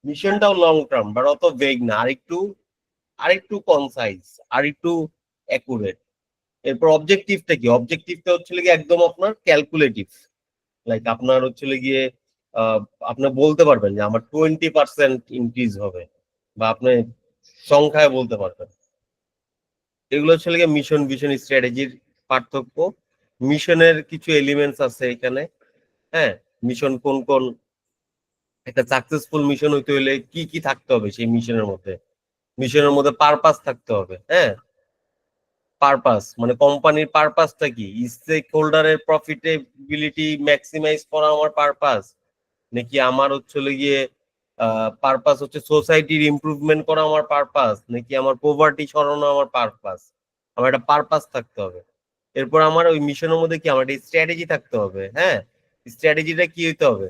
মিশনটাও লং টার্ম বাট অত ভেগ না, আরেকটু কনসাইজ, আরেকটু অ্যাকুরেট। এরপর অবজেক্টিভটা কি? অবজেক্টিভটা হচ্ছে গিয়ে একদম আপনার ক্যালকুলেটিভ, লাইক আপনার হচ্ছে গিয়ে আহ, আপনি বলতে পারবেন যে আমার 20% ইনক্রিজ হবে, বা আপনি সংখ্যায় বলতে পারবেন। এগুলো হচ্ছে গিয়ে মিশন ভিশন স্ট্র্যাটেজির পার্থক্য। মিশনের কিছু এলিমেন্টস আছে এখানে। হ্যাঁ, মিশন কোন কোন, একটা সাকসেসফুল মিশন হইতে হলে কি কি থাকতে হবে সেই মিশনের মধ্যে। মিশনের মধ্যে পারপাস থাকতে হবে, হ্যাঁ, পারপাস মানে কোম্পানির পারপাসটা কি, স্টেক হোল্ডারের প্রফিটেবিলিটি ম্যাক্সিমাইজ করা আমার পারপাস, নাকি আমার হচ্ছে গিয়ে পারপাস হচ্ছে সোসাইটির ইমপ্রুভমেন্ট করা আমার পারপাস, নাকি আমার পোভার্টি সরানো আমার পারপাস। আমার একটা পারপাস থাকতে হবে। এরপর আমার ওই মিশনের মধ্যে কি আমার একটা স্ট্র্যাটেজি থাকতে হবে, হ্যাঁ, স্ট্র্যাটেজিটা কি হইতে হবে,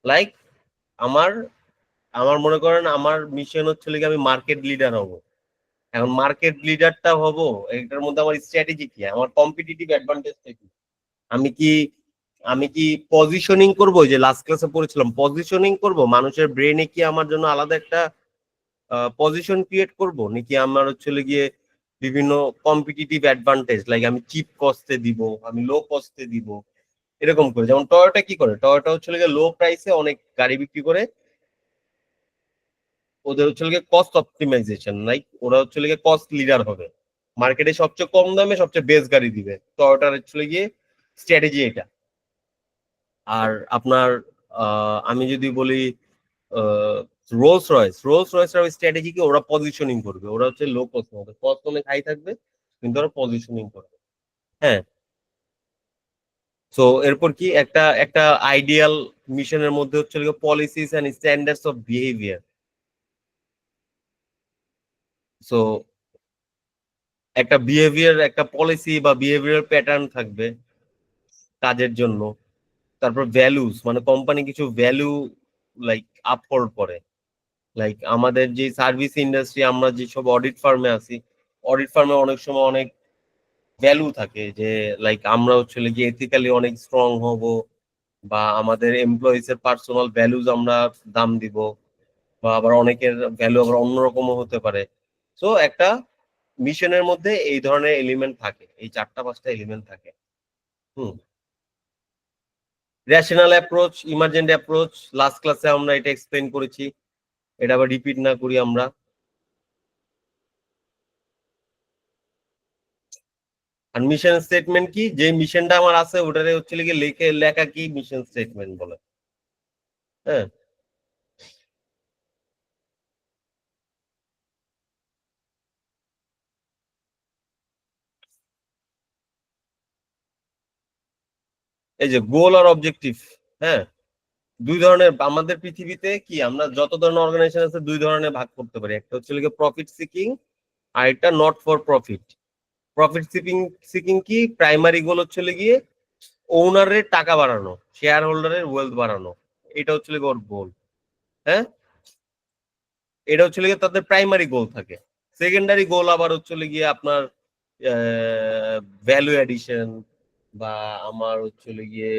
লাইক আমার আমার মনে করেন আমার মিশন হচ্ছে গিয়ে আমি মার্কেট লিডার হব। এখন মার্কেট লিডারটা হব, এটার মধ্যে আমার স্ট্র্যাটেজি কি, আমার কম্পিটিটিভ অ্যাডভান্টেজটা কি, আমি কি আমি কি পজিশনিং করব, যে লাস্ট ক্লাসে পড়েছিলাম পজিশনিং করব, মানুষের ব্রেনে কি আমার জন্য আলাদা একটা পজিশন ক্রিয়েট করব, নাকি আমার হচ্ছে গিয়ে বিভিন্ন কম্পিটিটিভ অ্যাডভান্টেজ, লাইক আমি চিপ কস্টে দিব, আমি লো কস্টে দিব, এরকম করে। যেমন টয়োটা কি করে, টয়োটা হচ্ছে গিয়ে লো প্রাইসে অনেক গাড়ি বিক্রি করে, ওদের হচ্ছে গিয়ে কস্ট অপটিমাইজেশন, লাইক ওরা হচ্ছে গিয়ে কস্ট লিডার হবে, মার্কেটে সবচেয়ে কম দামে সবচেয়ে বেস্ট গাড়ি দিবে। টয়োটার হচ্ছে গিয়ে স্ট্র্যাটেজি এটা। আর আপনার আমি যদি বলি রোলস রয়েসের স্ট্র্যাটেজি কি, ওরা পজিশনিং করবে, ওরা হচ্ছে লো কস্ট হবে, কস্ট অনেক হাই থাকবে কিন্তু ওরা পজিশনিং করবে, হ্যাঁ। সো এরপর কি একটা একটা আইডিয়াল মিশনের মধ্যে হচ্ছে policies and standards of behaviour. So একটা বিহেভিয়ার, একটা পলিসি বা বিহেভিয়ার প্যাটার্ন থাকবে কাজের জন্য। তারপর ভ্যালুস, মানে কোম্পানি কিছু ভ্যালু লাইক আপহোল্ড করে, লাইক আমাদের যে সার্ভিস ইন্ডাস্ট্রি, আমরা যেসব অডিট ফার্মে আছি, অডিট ফার্মে অনেক সময় অনেক ভ্যালু থাকে, যে লাইক আমরা হচ্ছে গিয়ে এথিক্যালি অনেক স্ট্রং হব, বা আমাদের এমপ্লয়িজ এর পার্সোনাল ভ্যালুজ আমরা দাম দিব, বা আবার অনেকের ভ্যালু আবার অন্যরকমও হতে পারে। সো একটা মিশনের মধ্যে এই ধরনের এলিমেন্ট থাকে, এই 4-5টা এলিমেন্ট থাকে। Hmm, rational approach, emergent approach, last ক্লাসে আমরা এটা এক্সপ্লেন করেছি, এটা আবার রিপিট না করি আমরা। আর মিশন স্টেটমেন্ট কি, যে মিশনটা আমার আছে ওটারে হচ্ছে লিখে লিখে লেখা কি মিশন স্টেটমেন্ট বলে, হ্যাঁ। এই যে গোল আর অবজেক্টিভ, হ্যাঁ, দুই ধরনের আমাদের পৃথিবীতে কি, আমরা যত ধরনের অর্গানাইজেশন আছে দুই ধরনের ভাগ করতে পারি, একটা হচ্ছে লিখে প্রফিট সিকিং, আর একটা not for profit. Profit seeking seeking কি, প্রাইমারি গোল হচ্ছে গিয়ে ওনারের টাকা বাড়ানো, শেয়ার হোল্ডারের ওয়েলথ বাড়ানো, এটা হচ্ছে ওর গোল, হ্যাঁ, এটা হচ্ছে গিয়ে তাদের প্রাইমারি গোল থাকে। সেকেন্ডারি গোল আবার হচ্ছে গিয়ে আপনার ভ্যালু এডিশন, বা আমার হচ্ছে গিয়ে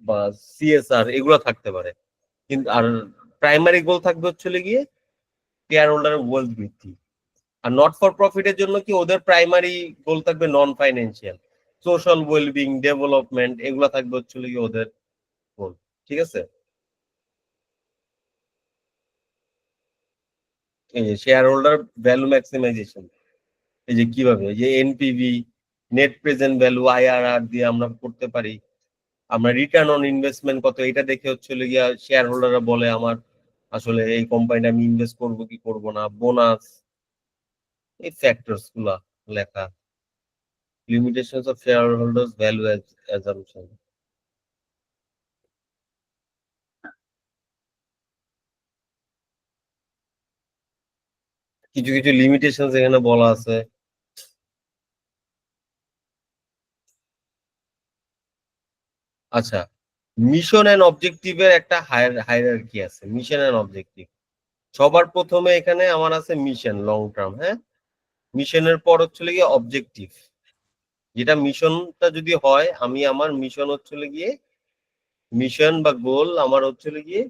বা সিএসআর, এগুলো থাকতে পারে। কিন্তু আর প্রাইমারি গোল থাকবে হচ্ছে গিয়ে শেয়ার হোল্ডারের ওয়েলথ বৃদ্ধি। আর নট ফর প্রফিটের জন্য কি, ওদের প্রাইমারি গোল থাকবে নন ফাইন্যান্সিয়াল, সোশ্যাল ওয়েলবিং, ডেভেলপমেন্ট, এগুলো থাকবে হচ্ছে গিয়ে ওদের গোল, ঠিক আছে। এই যে শেয়ার হোল্ডার ভ্যালু ম্যাক্সিমাইজেশন, এই যে কিভাবে, এই যে NPV, net present value, IRR দিয়ে আমরা করতে পারি। আমরা রিটার্ন অন ইনভেস্টমেন্ট কত, এটা দেখে হচ্ছে গিয়া শেয়ার হোল্ডাররা বলে আমার আসলে এই কোম্পানিটা আমি ইনভেস্ট করবো কি করবো না। বোনাস, এই ফ্যাক্টরস গুলা লেখা। Limitations of share holders value assumption, কিছু কিছু লিমিটেশন এখানে বলা আছে। আচ্ছা, মিশন এন্ড অবজেক্টিভের একটা হায়ারার্কি আছে, মিশন এন্ড অবজেক্টিভ। সবার প্রথমে এখানে আমার আছে মিশন লং টার্ম, হ্যাঁ, মিশনের পর হচ্ছে গিয়ে অবজেক্টিভ। যেটা মিশনটা যদি হয়, আমি আমার মিশন হচ্ছে গিয়ে, মিশন বা গোল আমার হচ্ছে গিয়ে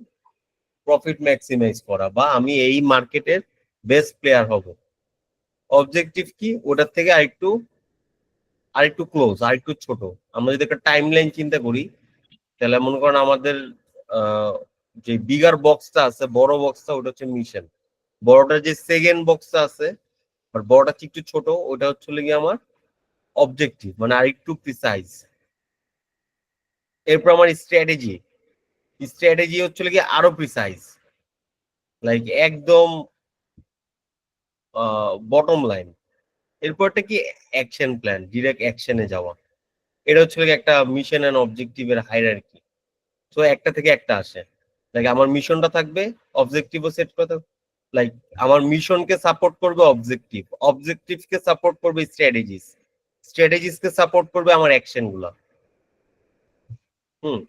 প্রফিট ম্যাক্সিমাইজ করা, বা আমি এই মার্কেটের বেস্ট প্লেয়ার হব। অবজেক্টিভ কি, ওটার থেকে আরেকটু ক্লোজ, আরেকটু ছোট। আমরা যদি একটা টাইম লাইন চিন্তা করি, তাহলে মনে করেন আমাদের যে বিগার বক্সটা আছে, বড় বক্সটা, ওটা হচ্ছে মিশন। বড়টার যে সেকেন্ড বক্সটা আছে, আর বড়টা একটু ছোট, ওটা হচ্ছে গিয়ে আমার অবজেক্টিভ, মানে আরেকটু প্রিসাইজ। এরপর আমার স্ট্র্যাটেজি হচ্ছে কি আরো প্রিসাইজ, লাইক একদম বটম লাইন। এরপরটা কি অ্যাকশন প্ল্যান, ডিরেক্ট অ্যাকশনে যাওয়া। এটা হচ্ছে কি একটা মিশন এন্ড অবজেক্টিভের হায়ারার্কি। তো একটা থেকে একটা আসে, লাইক আমার মিশনটা থাকবে, অবজেক্টিভও সেট করে থাকবে। লাইক আমার মিশনকে সাপোর্ট করবে অবজেক্টিভকে সাপোর্ট করবে স্ট্র্যাটেজিসকে সাপোর্ট করবে আমার অ্যাকশন গুলা। হুম।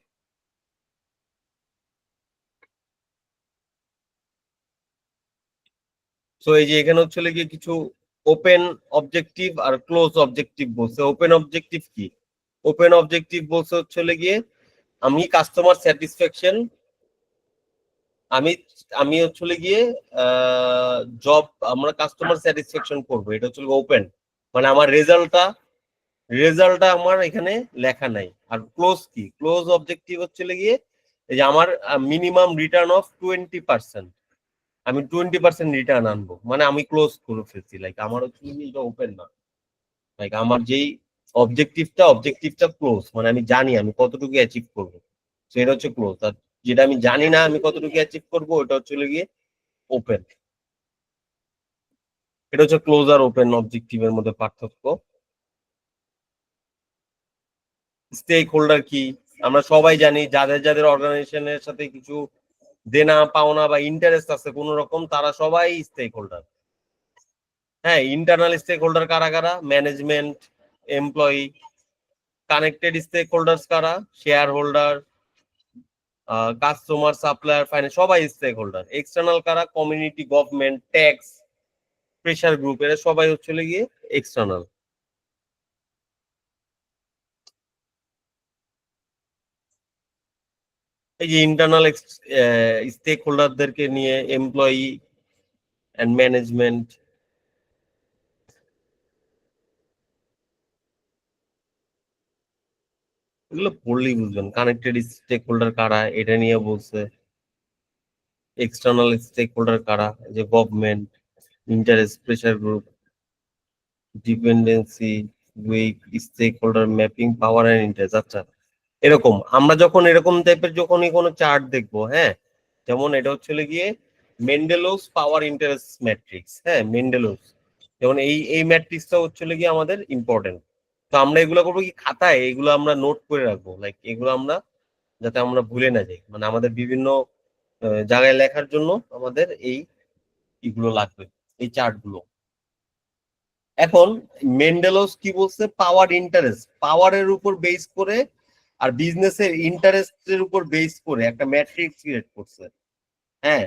সো এই যে এখানে হচ্ছে গিয়ে কিছু ওপেন অবজেক্টিভ আর ক্লোজ অবজেক্টিভ বলছে। ওপেন অবজেক্টিভ কি? ওপেন অবজেক্টিভ বলছে হচ্ছে গিয়ে আমি কাস্টমার স্যাটিসফ্যাকশন, আমি আমি হচ্ছে গিয়ে জব, আমরা কাস্টমার স্যাটিসফ্যাকশন করবো, এটা হচ্ছে ওপেন। মানে আমার রেজাল্টটা আমার এখানে লেখা নাই। আর ক্লোজ কি? ক্লোজ অবজেক্টিভ হচ্ছে গিয়ে এই যে আমার মিনিমাম রিটার্ন অফ 20%, আমি 20% রিটার্ন আনবো, মানে আমি ক্লোজ করে ফেলছি। লাইক আমার হচ্ছে এটা ওপেন না, লাইক আমার যেই অবজেক্টিভটা ক্লোজ, মানে আমি জানি আমি কতটুকু অ্যাচিভ করবো, সেটা হচ্ছে ক্লোজ। আর যেটা আমি জানি না আমি কতটুকু অ্যাচিভ করবো, ওটা হচ্ছে গিয়ে ওপেন। এটা হচ্ছে ক্লোজ আর ওপেন অবজেক্টিভের মধ্যে পার্থক্য। স্টেক হোল্ডার কি? আমরা সবাই জানি যাদের যাদের অর্গানাইজেশনের সাথে কিছু দেনা পাওনা বা ইন্টারেস্ট আছে কোন রকম, তারা সবাই স্টেক হোল্ডার। হ্যাঁ, ইন্টারনাল স্টেক হোল্ডার কারা কারা? Management, employee. Connected stakeholders কারা? Shareholder, customer, supplier, finance, সবাই স্টেক হোল্ডার। এক্সটার্নাল কারা? Community, government, tax, pressure group, এরা সবাই হচ্ছে গিয়ে এক্সটার্নাল। এই যে ইন্টারনাল স্টেক হোল্ডারদেরকে নিয়ে এমপ্লয়ি অ্যান্ড ম্যানেজমেন্ট, এগুলো পড়লেই বুঝবেন। কানেক্টেড স্টেক হোল্ডার কারা এটা নিয়ে বলছে। এক্সটার্নাল স্টেক হোল্ডার কারা? যে government, interest, pressure group, dependency, weak, stakeholder mapping, power and interest. আচ্ছা, এরকম আমরা যখন এরকম টাইপের যখনই কোনো চার্ট দেখবো, হ্যাঁ, যেমন এটা হচ্ছে গিয়ে মেন্ডেলোস পাওয়ার ইন্টারেস্ট ম্যাট্রিক্স। হ্যাঁ, মেন্ডেলোস, যেমন এই ম্যাট্রিক্সটা হচ্ছে গিয়ে আমাদের ইম্পর্টেন্ট। তো আমরা এগুলো করবো কি, খাতায় এগুলো আমরা নোট করে রাখবো, লাইক এগুলো আমরা যাতে আমরা ভুলে না যাই। মানে আমাদের বিভিন্ন জায়গায় লেখার জন্য আমাদের এইগুলো লাগবে, এই চার্ট গুলো। এখন মেন্ডেলোস কি বলছে? পাওয়ার ইন্টারেস্ট, পাওয়ারের উপর বেস করে আর বিজনেসের ইন্টারেস্টের উপর বেস করে একটা ম্যাট্রিক্স ক্রিয়েট করছে। হ্যাঁ,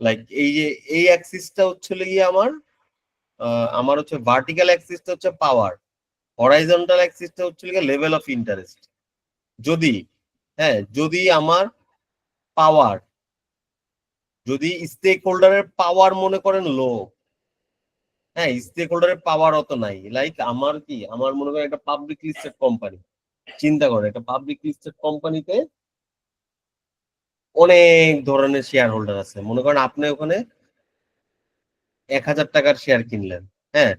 লাইক এই যে এই অ্যাক্সিসটা হচ্ছে গিয়ে আমার হচ্ছে ভার্টিক্যাল অ্যাক্সিসটা হচ্ছে পাওয়ার, হরাইজন্টাল অ্যাক্সিসটা হচ্ছে গিয়ে লেভেল অফ ইন্টারেস্ট। যদি যদি আমার পাওয়ার, যদি স্টেক হোল্ডারের পাওয়ার মনে করেন লো, হ্যাঁ, স্টেক হোল্ডারের পাওয়ার অত নাই, লাইক আমার মনে করেন একটা পাবলিক লিস্টেড কোম্পানি, চিন্তা করে একটা পাবলিক লিস্টেড কোম্পানিতে অনেক ধরনের শেয়ার হোল্ডার আছে। মনে করেন আপনি ওখানে 1,000 টাকার শেয়ার কিনলেন, হ্যাঁ,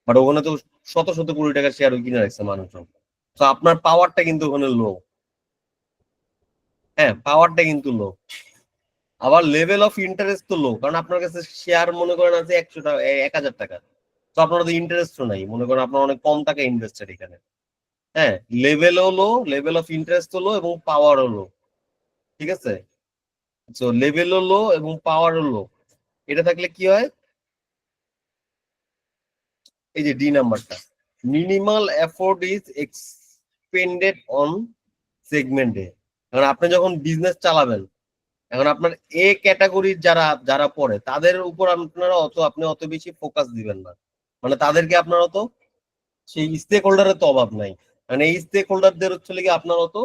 বাট ওখানে তো শত শত কোটি টাকার শেয়ার কিনে রাখছে মানুষজন। তো আপনার পাওয়ারটা কিন্তু ওখানে লো। হ্যাঁ, পাওয়ারটা কিন্তু লো। আবার লেভেল অফ ইন্টারেস্ট তো লো, কারণ আপনার কাছে শেয়ার মনে করেন আছে 100 টাকা, 1,000 টাকা। তো আপনার তো ইন্টারেস্টও নাই, মনে করেন আপনার অনেক কম টাকা ইনভেস্টেড এখানে। হ্যাঁ, লেভেলও লো, লেভেল অফ ইন্টারেস্ট লো এবং পাওয়ারও লো। ঠিক আছে? তো লেভেলও লো এবং পাওয়ারও লো। এটা থাকলে কি হয়? এই যে ডি নাম্বারটা, minimal effort is expended on সেগমেন্টে। কারণ আপনি যখন বিজনেস চালাবেন, এখন আপনার এ ক্যাটাগরির যারা যারা পড়ে তাদের উপর আপনারা আপনি অত বেশি ফোকাস দিবেন না। মানে তাদেরকে আপনার অত সেই স্টেক হোল্ডারের তো অভাব নাই। মানে এই স্টেক হোল্ডারদের হচ্ছে কি আপনার অত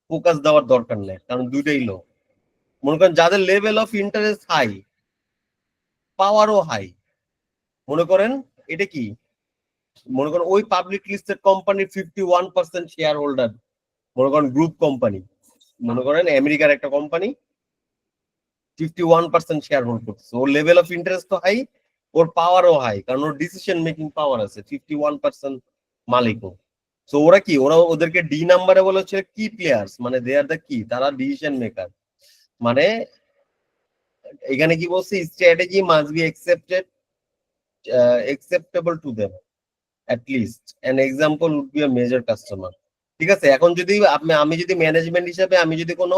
ফোকাস দেওয়ার দরকার নেই, কারণ দুইটাই লো। মনে করেন যাদের লেভেল অফ ইন্টারেস্ট হাই, পাওয়ারও হাই, মনে করেন এটা কি, মনে করেন ওই পাবলিক লিস্টেড কোম্পানির 51% শেয়ার হোল্ডার, মনে করেন গ্রুপ কোম্পানি, মনে করেন আমেরিকার একটা কোম্পানি 51% শেয়ার হোল্ড করতেছে। ওর লেভেল অফ ইন্টারেস্ট তো হাই, ওর পাওয়ারও হাই, কারণ ওর ডিসিশন মেকিং পাওয়ার আছে, 51% মালিকও। সো ওরা কি, ওরা ওদেরকে ডি নাম্বারে বলে হচ্ছে কি প্লেয়ার্স, মানে দে আর দ্য কি, তারা ডিসিশন মেকার। মানে এখানে কি বলছে, strategy must be acceptable to them at least an example would be a major customer। ঠিক আছে, এখন যদি আমি যদি ম্যানেজমেন্ট হিসাবে আমি যদি কোনো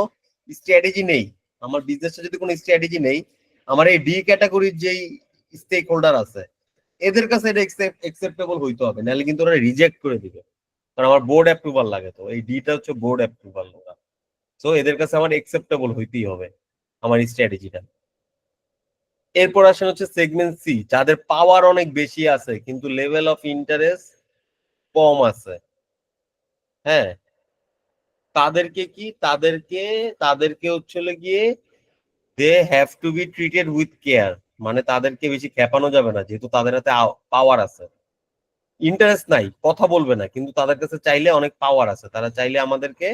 স্ট্র্যাটেজি নেই, আমার বিজনেসে যদি কোনো স্ট্র্যাটেজি নেই, আমার এই ডি ক্যাটাগরির যেই স্টেক হোল্ডার আছে এদের কাছে এটা একসেপ্টেবল হইতে হবে, নাহলে কিন্তু ওরা রিজেক্ট করে দিবে। কারণ আমার বোর্ড অ্যাপ্রুভাল লাগে, তো এই ডিটা হচ্ছে বোর্ড অ্যাপ্রুভাল। সো এদের কাছে আমার একসেপ্টেবল হইতেই হবে আমার স্ট্র্যাটেজিটা। এরপর আসেন হচ্ছে সেগমেন্ট সি, যাদের পাওয়ার অনেক বেশি আছে কিন্তু লেভেল অফ ইন্টারেস্ট কম আছে। হ্যাঁ, তাদেরকে কি, তাদেরকে হচ্ছে গিয়ে they have to be treated with care. মানে তাদেরকে বেশি খেপানো যাবে না, যেহেতু তাদের হাতে পাওয়ার আছে। ইন্টারেস্ট নাই, কথা বলবে না, কিন্তু তাদের কাছে চাইলে অনেক পাওয়ার আছে, তারা চাইলে আমাদেরকে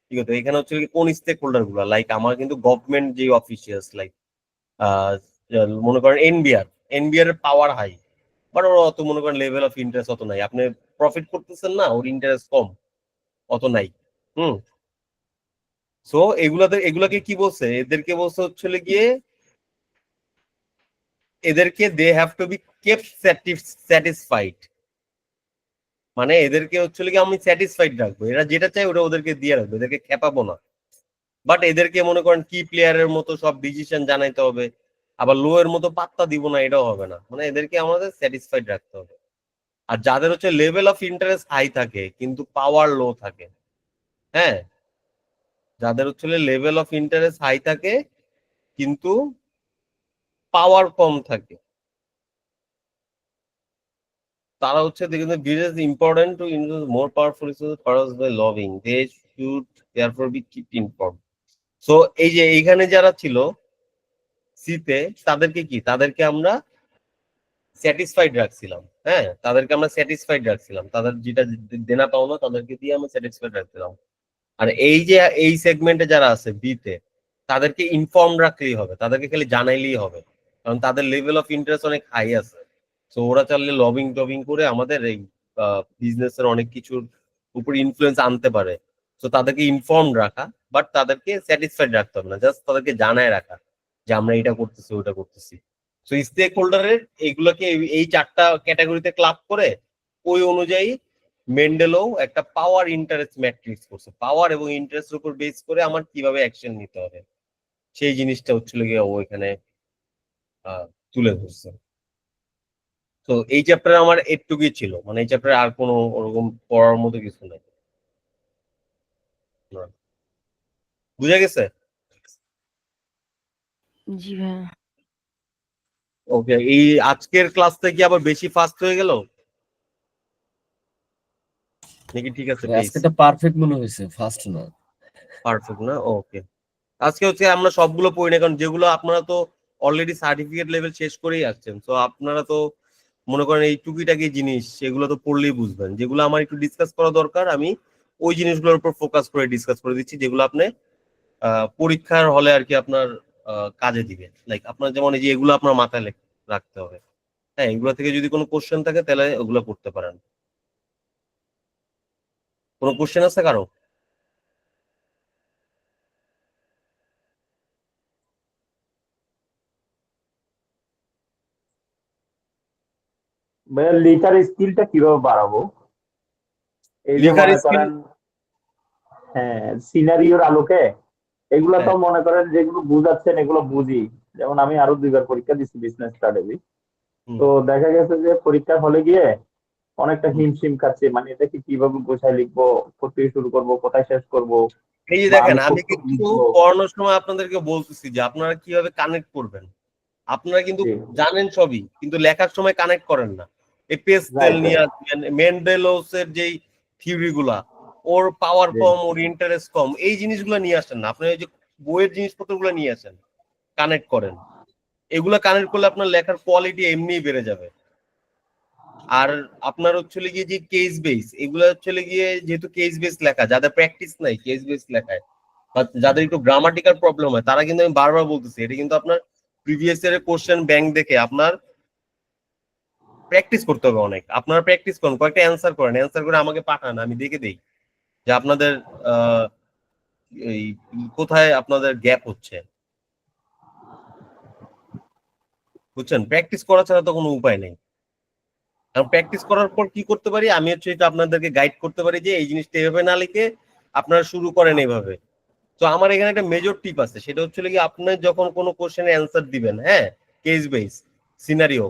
কি করতে। এখানে হচ্ছে কোন স্টেক হোল্ডার গুলা, লাইক আমার কিন্তু গভর্নমেন্ট যে অফিসিয়ালস, লাইক মনে করেন এনবিআর এর পাওয়ার হাই, বাট ওর অত মনে করেন লেভেল অফ ইন্টারেস্ট অত নাই। আপনি প্রফিট করতেছেন না, ওর ইন্টারেস্ট কম, অত নাই। হুম। সো এগুলাকে কি বলছে, এদেরকে বলছে হচ্ছে গিয়ে এদেরকে they have to be kept satisfied. মানে এদেরকে হচ্ছে গিয়ে আমি স্যাটিসফাইড রাখবো, এরা যেটা চাই ওটা ওদেরকে দিয়ে রাখবো, এদেরকে খেপাবো না। বাট এদেরকে মনে করেন কি প্লেয়ারের মতো সব ডিসিশন জানাইতে হবে, আবার লো এর মতো পাত্তা দিব না, এটাও হবে না। মানে এদেরকে আমাদের স্যাটিসফাইড রাখতে হবে। আর যাদের হচ্ছে লেভেল অফ ইন্টারেস্ট হাই থাকে কিন্তু পাওয়ার লো থাকে, হ্যাঁ, যাদের হচ্ছে লেভেল অফ ইন্টারেস্ট হাই থাকে কিন্তু পাওয়ার কম থাকে, তারা হচ্ছে দেখুন business important to invest more powerful resource force by lobbying, they should therefore be kept inform. So এই যে এইখানে যারা ছিল সিতে, তাদেরকে কি, তাদেরকে আমরা স্যাটিসফাইড রাখছিলাম। হ্যাঁ, তাদেরকে আমরা স্যাটিসফাইড রাখছিলাম, তাদের যেটা দেনা পাওনা তাদেরকে দিয়ে আমরা স্যাটিসফাইড রাখছিলাম। আর এই যে এই সেগমেন্টে যারা আছে বিতে, তাদেরকে ইনফর্ম রাখলেই হবে, তাদেরকে খালি জানাইলেই হবে, কারণ তাদের লেভেল অফ ইন্টারেস্ট অনেক হাই আছে। তো ওরা চাইলে লবিং টবিং করে আমাদের এই বিজনেসের অনেক কিছুর উপর ইনফ্লুয়েন্স আনতে পারে। তো তাদেরকে ইনফর্ম রাখা, বাট তাদেরকে স্যাটিসফাইড রাখতে হবে না, জাস্ট তাদেরকে জানায় রাখা যে আমরা এটা করতেছি ওটা করতেছি। তো স্টেক হোল্ডারের এইগুলোকে এই চারটা ক্যাটাগরিতে ক্লাব করে ওই অনুযায়ী মেন্ডেলও একটা পাওয়ার ইন্টারেস্ট ম্যাট্রিক্স করছে, পাওয়ার এবং ইন্টারেস্টের উপর বেস করে আমার কিভাবে অ্যাকশন নিতে হবে সেই জিনিসটা হচ্ছিল গিয়ে ও এখানে তুলে ধরছে। তো এই চ্যাপ্টারে আমার এটুকুই ছিল, মানে এই চ্যাপ্টারে আর কোনো ওরকম পড়ার মতো কিছু নাই। বুঝা গেছে? জি ভাইয়া। ওকে, এই আজকের ক্লাসটা কি আবার বেশি ফাস্ট হয়ে গেল নাকি ঠিক আছে? আজকেটা পারফেক্ট মনে হয়েছে, ফার্স্ট না। পারফেক্ট না? ওকে। আজকে হচ্ছে আমরা সবগুলো পড়ি না, কারণ যেগুলো আপনারা তো অলরেডি সার্টিফিকেট লেভেল শেষ করেই আসছেন, তো আপনারা তো মনে করেন এই টুকিটাকি জিনিস সেগুলো তো পড়লেই বুঝবেন। যেগুলো আমার একটু ডিসকাস করা দরকার আমি ওই জিনিসগুলোর উপর ফোকাস করে ডিসকাস করে দিচ্ছি, যেগুলো আপনি পরীক্ষার হলে আর কি আপনার কাজে দিবে। লাইক আপনার যেমন এই যে এগুলো আপনার মাথায় রাখতে হবে। হ্যাঁ, এগুলো থেকে যদি কোনো কোশ্চেন থাকে তাহলে ওগুলো করতে পারেন। কোনো কোশ্চেন আছে কারো? ভাইয়া লেখার স্কিলটা কিভাবে বাড়াবো? এই যে লেখার মনে স্কিল? করেন, হ্যাঁ, সিনারিওর আলোকে এগুলা তো হ্যাঁ। মনে করেন যেগুলো বুঝাচ্ছেন এগুলো বুঝি। যেমন আমি আরো 2বার পরীক্ষা দিচ্ছি বিজনেস স্টাডি, হুম, তো দেখা গেছে যে পরীক্ষার হলে গিয়ে অনেকটা হুম। হিমশিম খাচ্ছি, মানে এটাকে কিভাবে গোছায় লিখবো, কোথায় শুরু করব, কোথায় শেষ করব, এই যে বা দেখেন, আমি আমি কোথায় কিন্তু লিখবো। পড়ানোর সময় আপনাদেরকে বলতেছি যে আপনারা কিভাবে কানেক্ট করবেন। আপনারা কিন্তু জি, জানেন সবই, কিন্তু লেখার সময় কানেক্ট করেন না। এই পেস্টেল রাইট। নিয়ে আসবেন, মেন্ডেলোসের যেই থিওরি গুলা, ওর পাওয়ার জি, কম, ওর ইন্টারেস্ট কম, এই জিনিসগুলো নিয়ে আসেন না। আপনি ওই যে বইয়ের জিনিসপত্রগুলো নিয়ে আসেন, কানেক্ট করেন। এগুলা কানেক্ট করলে আপনার লেখার কোয়ালিটি এমনিই বেড়ে যাবে। আর আপনার হচ্ছে গিয়ে যে কেস বেস, এগুলো হচ্ছে গিয়ে যেহেতু কেস বেস লেখা, যাদের প্র্যাকটিস নাই কেস বেস লেখায়, বা যাদের একটু গ্রামাটিক্যাল প্রবলেম হয়, তারা কিন্তু, আমি বারবার বলতেছি, এটা কিন্তু আপনার প্রিভিয়াস ইয়ারের কোশ্চেন ব্যাংক দেখে আপনার প্র্যাকটিস করতে হবে অনেক। আপনারা প্র্যাকটিস করুন, কয়েকটা অ্যান্সার করেন, অ্যান্সার করে আমাকে পাঠান, আমি দেখে দিই যে আপনাদের এই কোথায় আপনাদের গ্যাপ হচ্ছে। বুঝছেন, প্র্যাকটিস করা ছাড়া তো কোনো উপায় নেই। কারণ প্র্যাকটিস করার পর কি করতে পারি আমি হচ্ছে এটা আপনাদেরকে গাইড করতে পারি যে এই জিনিসটা এভাবে না লিখে আপনারা শুরু করেন এইভাবে। তো আমার এখানে একটা মেজর টিপ আছে, সেটা হচ্ছে কি আপনি যখন কোনো কোশ্চেনের অ্যান্সার দিবেন, হ্যাঁ, কেস বেস সিনারিও,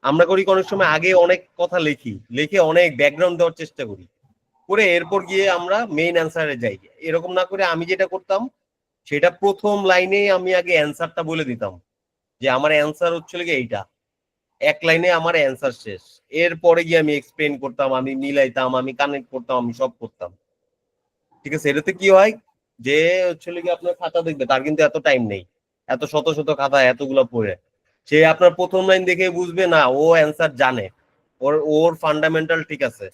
আমরা করি অনেক সময় আগে অনেক কথা লিখি, লিখে অনেক ব্যাকগ্রাউন্ড দেওয়ার চেষ্টা করি, করে এরপর গিয়ে আমরা মেইন অ্যান্সারে যাই। এরকম না করে আমি যেটা করতাম সেটা প্রথম লাইনেই আমি আগে অ্যান্সারটা বলে দিতাম যে আমার অ্যান্সার হচ্ছে কি এইটা, এক লাইনে আমার অ্যান্সার শেষ। এরপরে গিয়ে আমি এক্সপ্লেন করতাম, আমি মিলাইতাম, আমি কানেক্ট করতাম, আমি সব করতাম। ঠিক আছে, এটাতে কি হয় যে হচ্ছে কি আপনার খাতা দেখবে, তার কিন্তু এত টাইম নেই, এত শত শত খাতা এতগুলো পড়ে। সে আপনার প্রথম লাইন দেখে বুঝবে না ও অ্যান্সার জানে, ওর ওর ফান্ডামেন্টাল ঠিক আছে,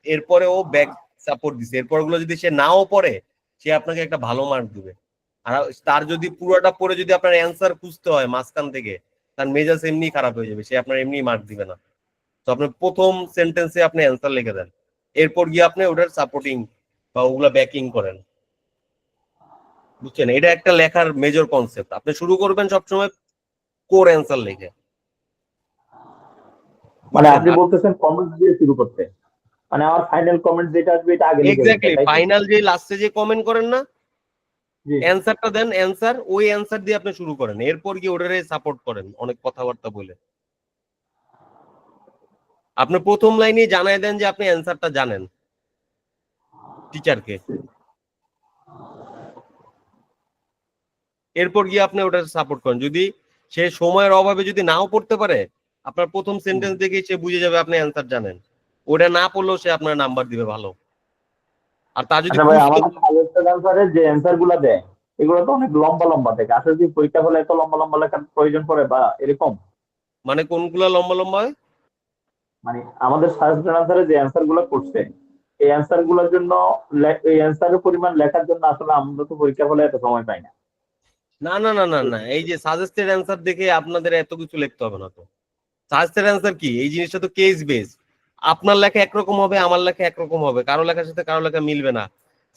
এরপরে ও ব্যাক সাপোর্ট দিছে, এরপর গুলো যদি সে নাও পড়ে সে আপনাকে একটা ভালো মার্ক দিবে। আর তার যদি পুরোটা পড়ে যদি আপনার অ্যান্সার খুঁজতে হয় মাঝখান থেকে, তার মেজাজ এমনি খারাপ হয়ে যাবে, সে আপনার এমনি মার্ক দিবে না। তো আপনার প্রথম সেন্টেন্সে আপনি অ্যান্সার লিখে দেন, এরপর গিয়ে আপনি ওটার সাপোর্টিং বা ওগুলা ব্যাকিং করেন। বুঝছেন, এটা একটা লেখার মেজর কনসেপ্ট। আপনি শুরু করবেন সবসময় কোর অ্যান্সার লিখে। মানে বুঝছেন, আপনি বলতেছেন কমেন্ট দিয়ে শুরু করতে, মানে আমার ফাইনাল কমেন্ট যেটা আসবে এটা আগে লিখে রাখতে, এক্স্যাক্টলি তাই তো? ফাইনাল যে লাস্টে যে কমেন্ট করেন না, জি। অ্যান্সারটা দেন, অ্যান্সার ওই অ্যান্সার দিয়ে আপনি শুরু করেন, এরপর গিয়ে ওটারে সাপোর্ট করেন অনেক কথাবার্তা বলে। আপনি প্রথম লাইনে জানাই দেন যে আপনি অ্যান্সারটা জানেন টিচারকে, এরপর গিয়ে আপনি ওটা সাপোর্ট করেন। যদি সে সময়ের অভাবে যদি নাও পড়তে পারে, আপনার প্রথম সেন্টেন্স দেখেই সে বুঝে যাবে আপনি অ্যান্সার জানেন, ওটা না পড়লেও সে আপনার নাম্বার দিবে ভালো। আর তা যদি আচ্ছা ভাই, খুঁজতে, আমাদের সাজেস্টেড আনসারের যে অ্যান্সার গুলা দেয় এগুলো তো অনেক লম্বা লম্বা থাকে, আসলে কি পরীক্ষা হলে এত লম্বা লম্বা লেখার প্রয়োজন পড়ে বা এরকম? মানে কোনগুলা লম্বা লম্বা হয়? মানে আমাদের সাজেস্টেড আনসারে যে অ্যান্সার গুলো করছে এই অ্যান্সার গুলোর জন্য এই অ্যান্সারের পরিমাণ লেখার জন্য আসলে আমরা তো পরীক্ষার হলে এত সময় পাই না। না না না না না, এই যে সাজেস্টেড অ্যান্সার দেখে আপনাদের এত কিছু লিখতে হবে না তো। সাজেস্টেড অ্যান্সার কি, এই জিনিসটা তো কেস বেস। আপনার লেখা একরকম হবে, আমার লেখা একরকম হবে, কারো লেখার সাথে কারো লেখা মিলবে না।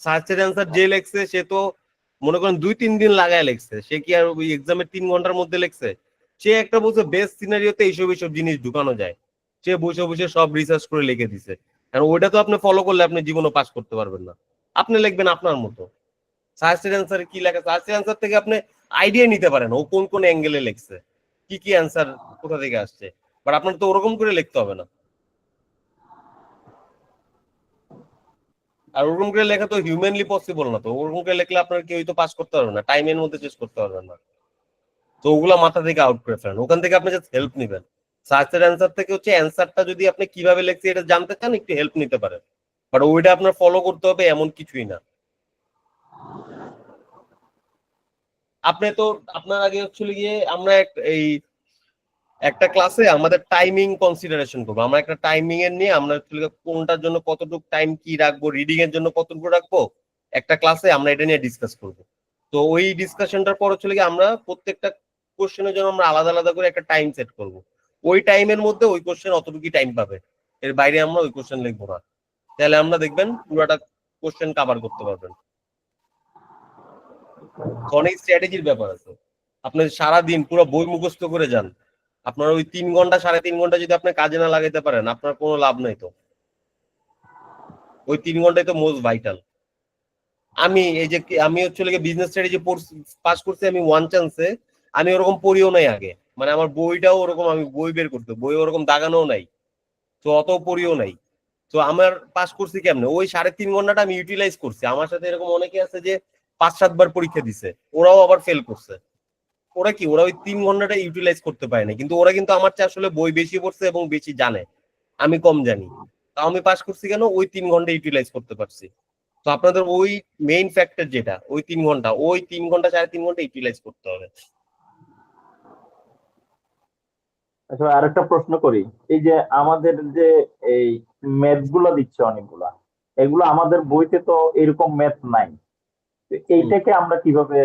সাজেস্টেড অ্যান্সার যে লেখছে সে তো মনে করেন 2-3 দিন লাগায় লেখছে, সে কি আর ওই এক্সামের 3 ঘন্টার মধ্যে লেখছে? সে একটা বলছে বেস্ট সিনারিওতে এইসব এইসব জিনিস ঢুকানো যায়, সে বসে বসে সব রিসার্চ করে লিখে দিছে। কারণ ওইটা তো আপনি ফলো করলে আপনি জীবনে পাস করতে পারবেন না। আপনি লিখবেন আপনার মতো। সাজেস্টেড অ্যান্সারে কি লেখা, সাজেস্টেড অ্যান্সার থেকে আপনি আইডিয়া নিতে পারেন ও কোন কোন অ্যাঙ্গেলে লিখছে, কি কি অ্যান্সার কোথা থেকে আসছে। বাট আপনার তো ওরকম করে লিখতে হবে না। আর ওরকম করে লেখা তো হিউম্যানলি পসিবল না, তো ওরকম করে লিখলে আপনার কেউই তো পাস করতে পারবে না, টাইমের মধ্যে শেষ করতে পারবেন না। তো ওগুলা মাথা থেকে আউট করে ফেলেন, ওখান থেকে আপনি জাস্ট হেল্প নিবেন। সার্চের অ্যান্সার থেকে হচ্ছে অ্যান্সারটা যদি আপনি কিভাবে লিখছি এটা জানতে চান, একটু হেল্প নিতে পারেন। বাট ওইটা আপনার ফলো করতে হবে এমন কিছুই না। আপনি তো আপনার আগে হচ্ছিল গিয়ে আমরা এই একটা ক্লাসে আমাদের টাইমিং কনসিডারেশন করবো, আমরা একটা টাইমিং এর নিয়ে আমরা কোনটার জন্য কতটুকু টাইম কি রাখবো, রিডিং এর জন্য কতটুকু রাখবো, একটা ক্লাসে আমরা এটা নিয়ে ডিসকাস করব। তো ওই ডিসকাশনটার পর হচ্ছে গিয়ে আমরা প্রত্যেকটা কোশ্চেনের জন্য আমরা আলাদা আলাদা করে একটা টাইম সেট করব। ওই টাইমের মধ্যে ওই কোশ্চেন অতটুকু টাইম পাবে, এর বাইরে আমরা ওই কোশ্চেন লিখবো না। তাহলে আমরা দেখবেন পুরোটা কোশ্চেন কভার করতে পারবেন। অনেক স্ট্র্যাটেজির ব্যাপার আছে। আপনি সারাদিন পুরো বই মুখস্থ করে যান, আপনার ওই 3 ঘন্টা 3.5 ঘন্টা যদি আপনি কাজে না লাগাইতে পারেন আপনার কোনো লাভ নাই তো। ওই 3 ঘন্টাই তো মোস্ট ভাইটাল। আমি এই যে আমি হচ্ছে বিজনেস স্ট্র্যাটেজি পাস করছি আমি ওয়ান চান্সে, আমি ওরকম পড়িও নাই আগে, মানে আমার বইটাও ওরকম আমি বই বের করতে বই ওরকম দাগানোও নাই, তো অত পড়িও নাই। তো আমার পাস করছি কেমনে, ওই 3.5 ঘন্টাটা আমি ইউটিলাইজ করছি। আমার সাথে এরকম অনেকে আছে যে 5-7 বার পরীক্ষা দিছে, ওরাও আবার ফেল করছে। ওরা কি, ওরা ওই 3 ঘন্টাটা ইউটিলাইজ করতে পারে না, কিন্তু ওরা কিন্তু আমার চেয়ে আসলে বই বেশি পড়ছে এবং বেশি জানে, আমি কম জানি। তাও আমি পাস করছি কেন, ওই 3 ঘন্টা ইউটিলাইজ করতে পারছি। তো আপনাদের ওই মেইন ফ্যাক্টর যেটা ওই 3 ঘন্টা, ওই 3 ঘন্টা 3.5 ঘন্টা ইউটিলাইজ করতে হবে। আচ্ছা ভাই, আরেকটা প্রশ্ন করি। এই যে আমাদের যে এই ম্যাথ গুলো দিচ্ছে অনেকগুলা, এগুলো আমাদের বইতে তো এরকম ম্যাথ নাই। তো এইটাকে আমরা কিভাবে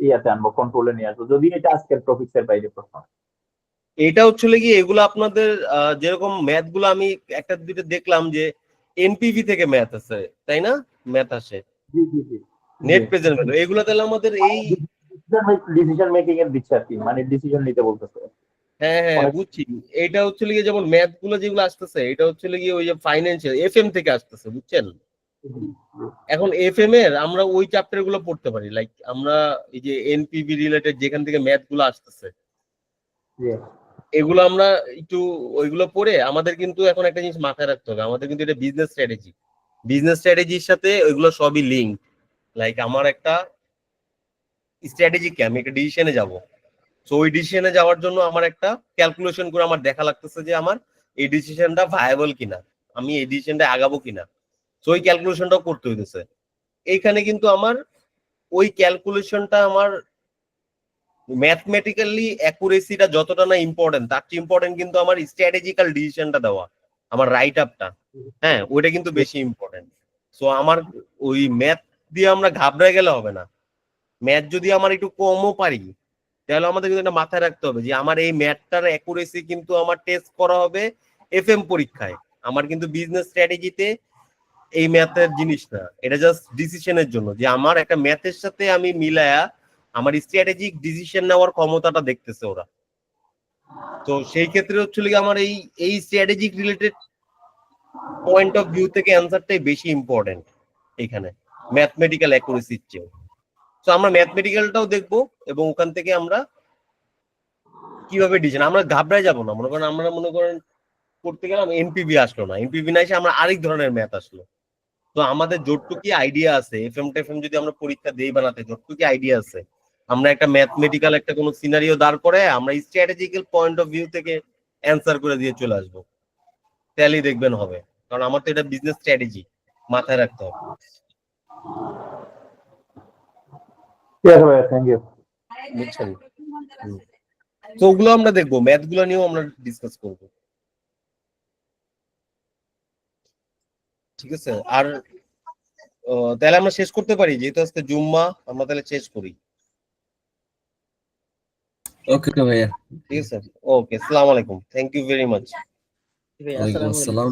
ইয়াতে আনবো, কন্ট্রোলে নিয়ে আসবো, যদি এটা আজকের টপিক্স এর বাইরে প্রশ্ন? এটা হচ্ছে কি এগুলো আপনাদের যেরকম ম্যাথ গুলো আমি একটা দুটো দেখলাম যে এনপিভি থেকে ম্যাথ আছে, তাই না? ম্যাথ আসে জি জি জি নেট প্রেজেন্ট ভ্যালু, এগুলো তাহলে আমাদের এই ডিসিশন মেকিং এর দিচ্ছে আর কি, মানে ডিসিশন নিতে বলতেছে। হ্যাঁ হ্যাঁ অনেক বুঝছি। এটা হচ্ছে গিয়ে যেমন ম্যাথ গুলো যেগুলো আসতেছে এটা হচ্ছে গিয়ে ওই যে ফাইন্যান্সিয়াল এফএম থেকে আসতেছে, বুঝছেন? এখন এফএম এর আমরা ওই চ্যাপ্টার গুলো পড়তে পারি, লাইক আমরা এই যে এনপিভি রিলেটেড যেখান থেকে ম্যাথ গুলো আসতেছে জি এগুলো আমরা একটু ওইগুলো পড়ে আমাদের কিন্তু এখন একটা জিনিস মাথায় রাখতে হবে, আমাদের কিন্তু এটা বিজনেস স্ট্র্যাটেজির সাথে ওইগুলো সবই লিঙ্ক। লাইক আমার একটা স্ট্র্যাটেজি কি, আমি একটা ডিসিশনে যাব, তো ওই ডিসিশনে যাওয়ার জন্য আমার একটা ক্যালকুলেশন করে আমার দেখা লাগতেছে যে আমার এই ডিসিশনটা ভায়াবল কিনা, আমি এই ডিসিশনটা আগাবো কিনা, তো ওই ক্যালকুলেশনটাও করতে হইতেছে। এইখানে কিন্তু আমার ওই ক্যালকুলেশনটা আমার ম্যাথমেটিক্যালি অ্যাকুরেসিটা যতটা না ইম্পর্টেন্ট, তার চেয়ে ইম্পর্টেন্ট কিন্তু আমার স্ট্র্যাটেজিক্যাল ডিসিশনটা দেওয়া, আমার রাইট আপটা, হ্যাঁ ওইটা কিন্তু বেশি ইম্পর্টেন্ট। সো আমার ওই ম্যাথ দিয়ে আমরা ঘাবড়ে গেলে হবে না, ম্যাথ যদি আমার একটু কমও পারি তাহলে আমাদের কিন্তু এটা মাথায় রাখতে হবে যে আমার এই ম্যাথটার অ্যাকুরেসি কিন্তু আমার টেস্ট করা হবে এফএম পরীক্ষায়, আমার কিন্তু বিজনেস স্ট্র্যাটেজিতে এই ম্যাথের জিনিস না, এটা জাস্ট ডিসিশনের জন্য যে আমার একটা ম্যাথের সাথে আমি মিলায়া আমার স্ট্র্যাটেজিক ডিসিশন নেওয়ার ক্ষমতাটা দেখতেছে ওরা। তো সেই ক্ষেত্রে হচ্ছে কি আমার এই strategic related point of view থেকে অ্যান্সারটাই বেশি ইম্পর্টেন্ট এখানে ম্যাথমেটিক্যাল অ্যাকুরেসির চেয়ে। তো আমরা ম্যাথমেটিক্যালটাও দেখবো এবং ওখান থেকে আমরা কিভাবে ডিসিশন, আমরা ঘাবড়ায় যাবো না, মনে করেন আমরা মনে করেন করতে গেলাম এনপিভি আসলো না, এনপিভি না এসে আমরা আরেক ধরনের ম্যাথ আসলো, তো আমাদের যতটুকু আইডিয়া আছে এফএম টেফএম যদি আমরা পরীক্ষা দেই বানাতে যতটুকু আইডিয়া আছে আমরা একটা ম্যাথমেটিক্যাল একটা কোনো সিনারিও দাঁড় করে আমরা স্ট্র্যাটেজিক্যাল পয়েন্ট অফ ভিউ থেকে অ্যান্সার করে দিয়ে চলে আসবো, তাহলেই দেখবেন হবে। কারণ আমার তো এটা বিজনেস স্ট্র্যাটেজি, মাথায় রাখতে হবে। ঠিক আছে ভাই, থ্যাংক ইউ। বুঝছেন? তো ওগুলো আমরা দেখবো, ম্যাথ গুলো নিয়েও আমরা ডিসকাস করবো, ঠিক আছে? আর তাহলে আমরা শেষ করতে পারি, যেহেতু আজকে জুম্মা আমরা তাহলে শেষ করি, ওকে ভাইয়া, ঠিক আছে? ওকে, আসসালামু আলাইকুম, থ্যাংক ইউ ভেরি মাচ। ওয়ালাইকুম আসসালাম।